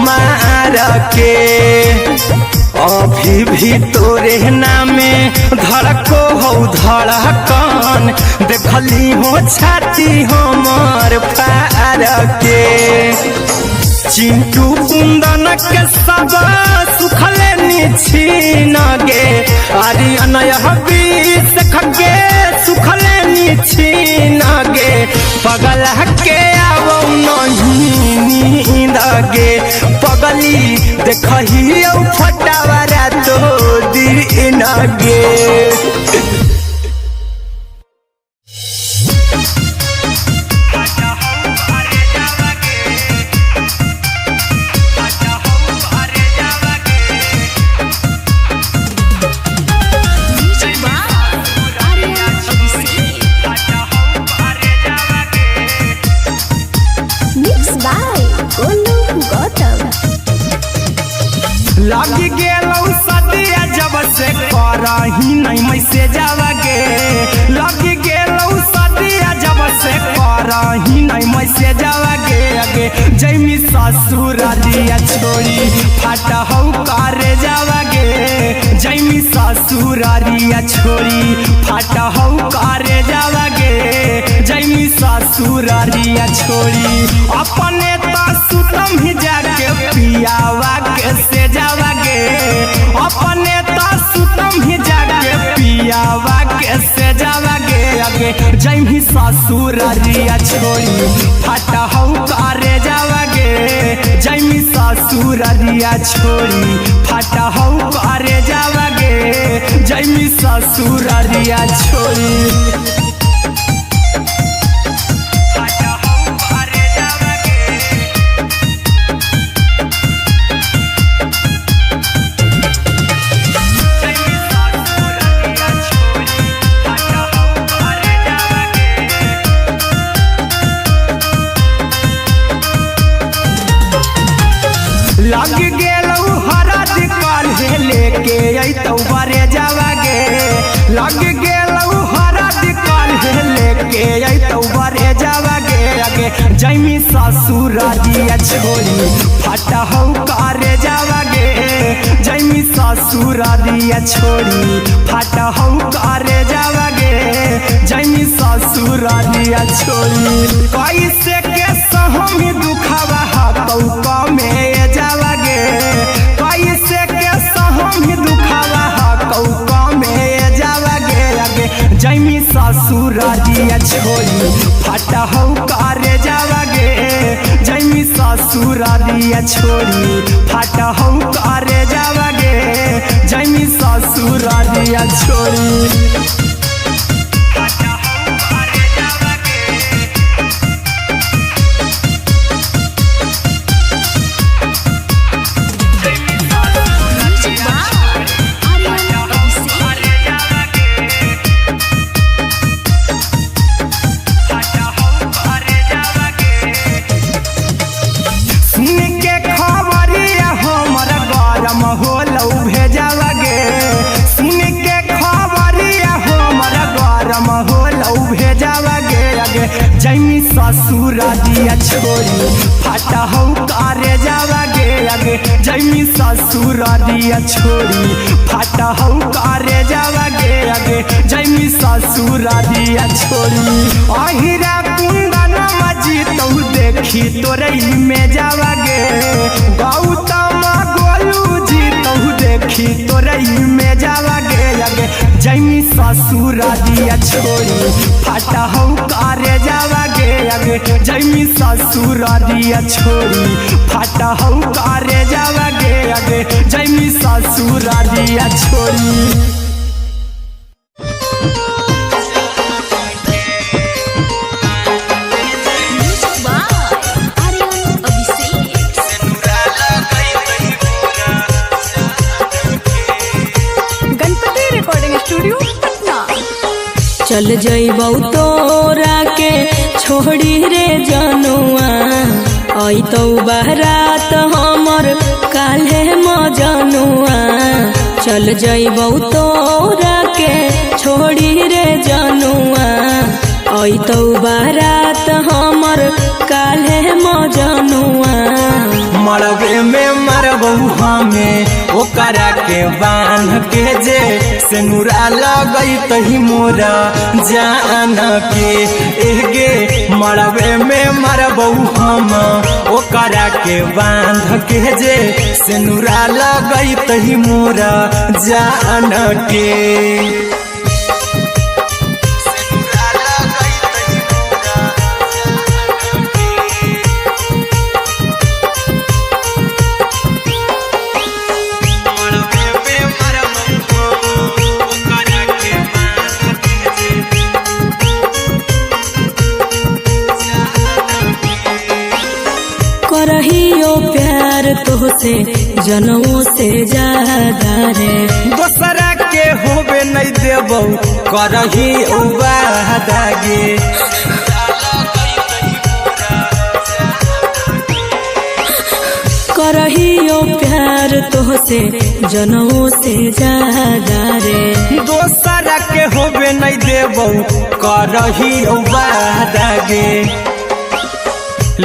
मार के अभी भी तोरे नामे धड़को हो धड़कन देखली हो छाती हमर फार के चिंटू कुंदन के सब सुखले निछीन गे आर्यन हबीस खगे सुखले निछीन गे पगला के आवो नहीं नींद गे पगली देखही फटावरा तो दिन गे लग गेलौ सदिया जब से करही नहीं मैसेज गे लग गेलौ सदिया जब से करही नहीं मैसेज गे अगे जैमी ससुरारिया छोड़ी फाटा हौ करे जावा गे जैमी ससुरारिया छोड़ी फाटा हौ करे जावा गे जैमी ससुरारिया छोड़ी अपने तो सुतम ही जाके पियावा के से जावा गे अपने तो सुतम ही जाके पियावा के से जावा गे अगे जैमी ससुरारिया छोड़ी फाटा हौ करे जावा गे जैमी ससुरारिया छोड़ी फाटा हौ करे जावा गे जैमी ससुरारिया छोड़ी लग गेलौ हरद काल्हे लेके अइतौ बरे जावा गे लग गेलौ हरद काल्हे लेके अइतौ बरे जावा गे अगे जैमी ससुरारिया छोड़ी फाटा हौ करे जावा गे जैमी ससुरारिया छोड़ी फाटा हौ करे जावा गे जैमी ससुरारिया छोड़ी कैसे के सहमी दुखावा हकौ में जावा गे कैसे के सहमी दुखावा हकौ में जावा गे अगे जैमी ससुरारिया छोड़ी फाटा हौ करे जावा गे जैमी ससुरारिया छोड़ी फाटा हौ करे जावा गे जैमी ससुरारिया छोड़ी ससुर दिया छोड़ी फाटा हो कारे जावा गे आगे जैमी ससुर दिया छोड़ी फाटा हो कारे जावा गे आगे जैमी ससुर दिया छोड़ी अहिरा कुंदन मजी तो देखी तोरई में जावा गे गौतम गोलू जी तो देखी तोरई में जावा गे आगे जैमी ससुर दिया छोड़ी फाटा हो कारे जावा गे आगे जैमी ससुर दिया छोड़ी फाटा हो कारे जावा गे आगे जैमी ससुर दिया छोड़ी चल जइबौ तोरा के छोड़ी रे जनुआ आई तो बारात हमर काल्हे मजनुआ चल जइबौ तोरा के छोड़ी रे जनुआ आई तो बारात हमर काल्हे मजनुआ मरबे में मरबू हमें ओकरा के बांध के जे सेनुरा लगई तही मोरा जान के एगे मरबे में मरबू हम ओकरा के बांध के जे सेनुरा लगई तही मोरा जान के करहियो प्यार तोहसे जनमों से ज्यादा रे दोसरा के होबे नहीं देबौ करही वादा गे करहियो प्यार तोहसे जनमों से ज्यादा रे दोसरा के होबे नहीं देबौ करही वादा गे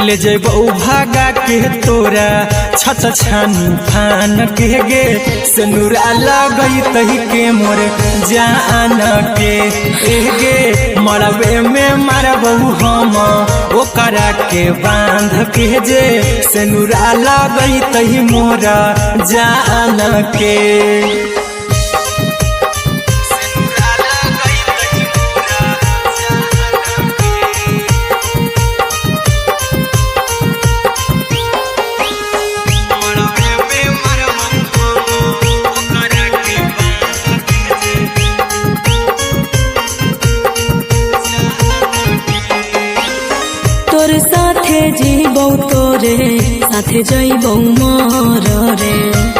ले जेबौ भागा के तोरा छत छानी फान के गे सेनुरा लगई तही के मोर जान के एगे मरबे में मरबौ हम ओकरा के बांध के जे सेनुरा लगई तही मोरा जान के जीबौ तोरे साथे जइबौ मोर रे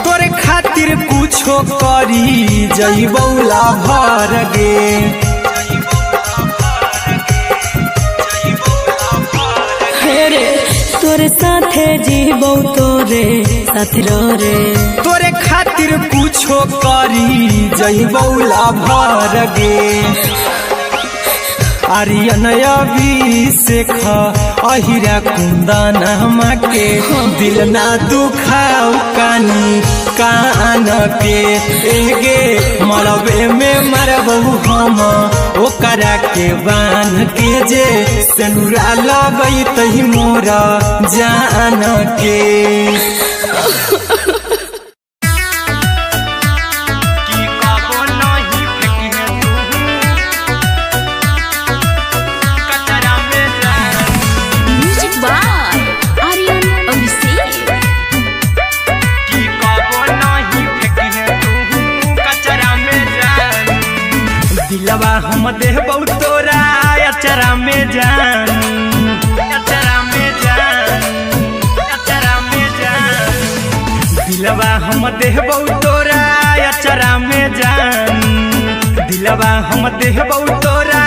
तोरे खातिर कुछो करी जइबौ लाभर गे हेरे तोरे साथे जीबौ तोरे साथे रे तोरे खातिर कुछो करी जइबौ लाभर गे आर्यन अभिषेक अहिरा कुंदन के दिल ना दुखाऊ कानी कान के एगे मरबे में मरबौ हम ओकरा के बांध के जे सेनुरा लगई तही मोरा जान के दिलवा हम देबौ तोरा अचरा में जान अचरा में जान अचरा में जान दिलवा हम देबौ तोरा अचरा में जान दिलवा हम देबौ तोरा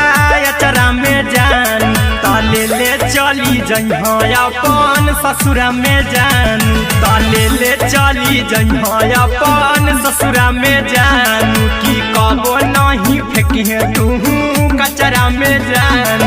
अचरा में जान ताले ले चली जइहा अपन ससुरा में जान ताले ले चली जइहा अपन ससुरा में जान की कबो नहीं फेंकी है तू कचरा में जान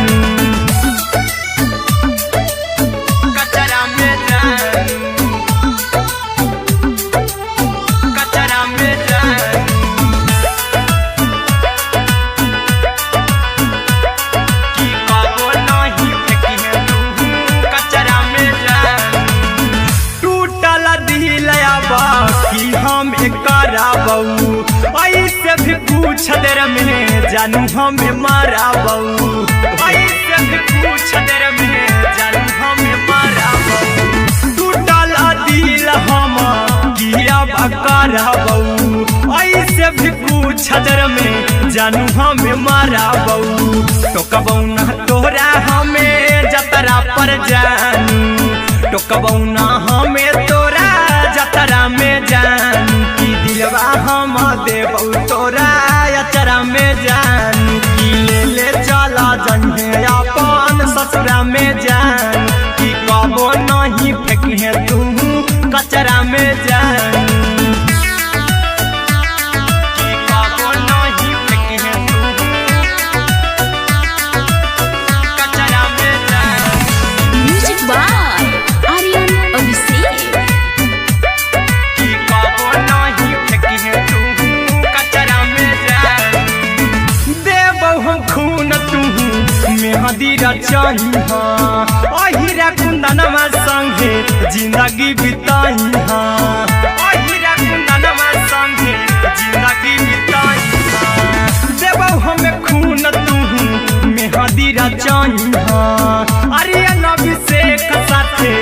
देर में जानू हमें मारा बहू ऐसे भी कुछ देर में जानू हमें मारा बहू टूटल दिल हम किया बकारा बहू ऐसे भी कुछ देर में जानू हमें मारा बहू टोकबौ ना तोरा हमें जतरा पर जानू टोकबौ ना हमें तोरा जतरा में जानू की दिलवा हम देबौ तोरा अचरा में जानू की ले चला जन्हे अपन ससुरा में जानू की कबो नहीं फेंकिहे तू कचरा में जानू अहिरा कुंदनमा संगे जिंदगी बिताई अहिरा कुंदनमा संगे जिंदगी बिताई देबौ हमें खून तू मेहदी रचाई आर्यन अभिषेक साथे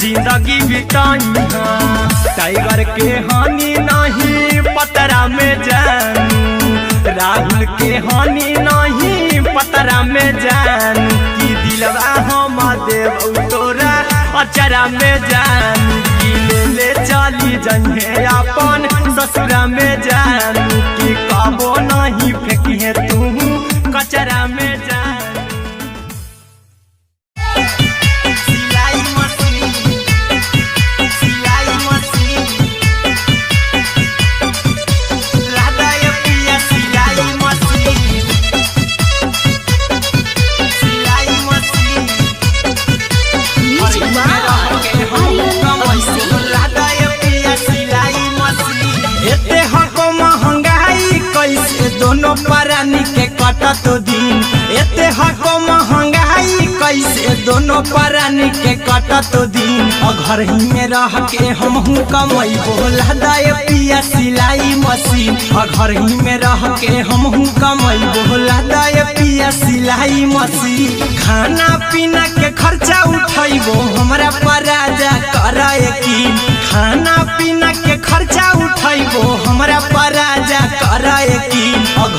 जिंदगी बिताई टाइगर के हानि नहीं पतरा में जानू राहुल के हानि नहीं पतरा में जानू की दिलवा हम देबौ तोरा अचरा में जानू की ले चली जन्हे अपन ससुरा में जानू की कबो नहीं फेंकिहे तू कचरा में जानू परानी के कटत दिन एते हको महंगाई कैसे दोनों परानी के कटत दिन घर ही में रह के हमहू कमैबो लदाए पिया सिलाई मशीन घर ही में रह के हमहू कमैबो लदाए पिया सिलाई मशीन खाना पीना के खर्चा उठैबो हमरा पराजा कराए की खाना पीना के खर्चा उठैबो हमरा पराजा कराए की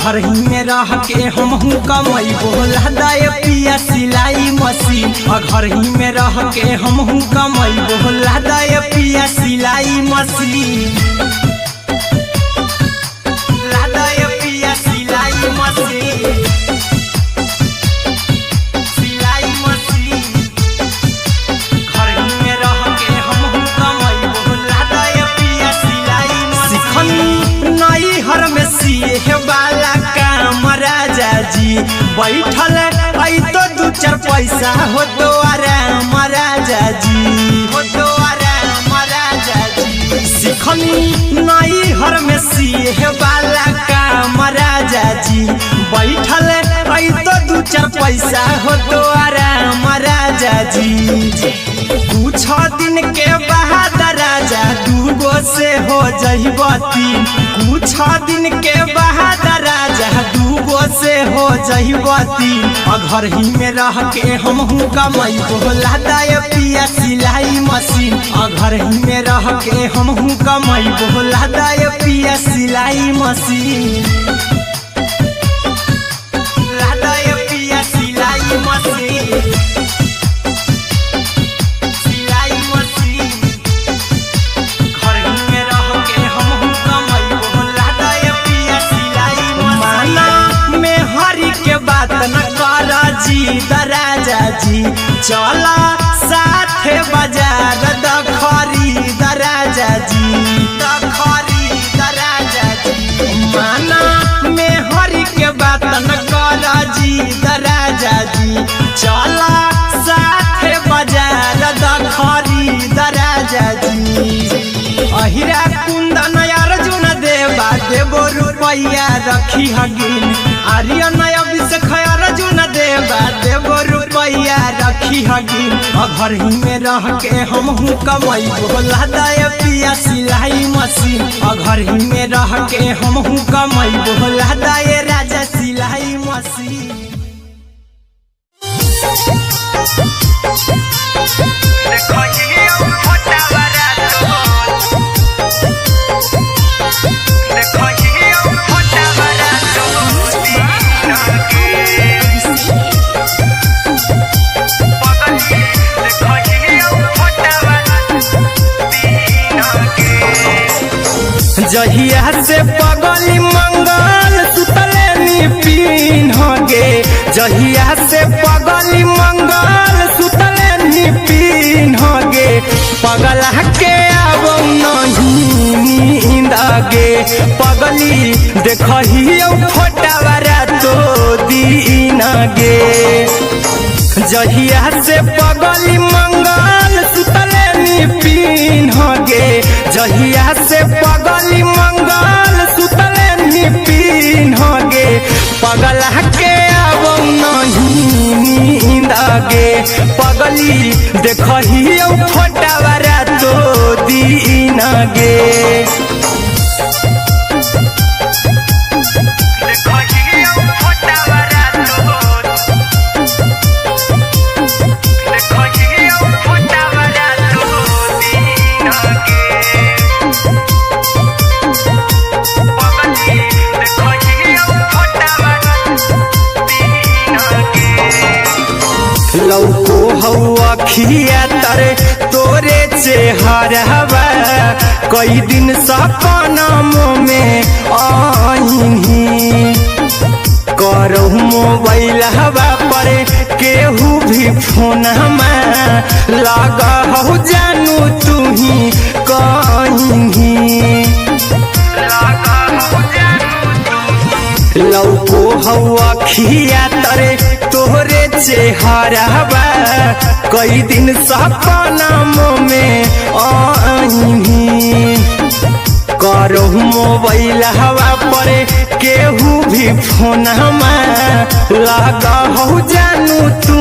घर ही में रह के हमहू कमैबो लदाए पिया सिलाई मशीन घर ही में रह के हमहू कमैबो लदाए पिया सिलाई मशीन लदाए पिया सिलाई मशीन सिलाई मशीन घर ही में रह के हमहू कमैबो लदाए पिया सिलाई मशीन नई हर में सिए वाला काम राजा जी बैठल आई तो दू चार पैसा हो तो आराम राजा जी हो तो आराम राजा जी सिखनी नई हर में सिए वाला काम राजा जी बैठल आई तो दू चार पैसा हो तो आराम राजा जी कुछ दिन के बाद राजा दूगो से हो जइबो तीन कुछ दिन के बाद राजा दूगो से हो जइबो तीन घर ही में रह के हमहू कमैबो लदाए पिया सिलाई मशीन घर ही में रह के हमहू कमैबो लदाए पिया सिलाई मशीन लदाए पिया सिलाई मशीन राजा जी चला साथे बाजार द खरीद राजा जी द खरीद राजा जी माना में हरी के बात न कर जी द राजा जी चला साथे बाजार द खरीद राजा जी अहिरा कुंदन अर्जुन देवा देबो रुपया रखी हगिन आर्यन अभिषेक अर्जुन देवा देबो रुपया रखी हगी घर ही में रह के हम कमाई बोला दाय पिया सिलाई मशीन घर ही में रह के हम कमाई बोला दाय राजा सिलाई मशीन जहिया से पगली मंगल सुतले निपिन गे जहिया से पगली मंगल सुतले निपिन गे पगला के अब नहीं नींद गे पगली देखही फोटावारा तो दीन गे जहिया से पगली मंगल सुतले निपिन गे जहिया से पगली मंगल सुतले निपिन गे पगला के अब नहीं नींद गे पगली देखही फोटावारा तो दीन गे लौको हवा खिया तरे तोरे चेहरवा कई दिन सपनों में आईनी करो मोबाइल हवा पर केहू भी फोन लगा हो जानू तू ही कहीं लौको हवा खिया तरे तोहरे चेहरवा कई दिन सपनों में आईनी करो मोबाइल हवा पर केहू भी फोन लगा हो जानू तू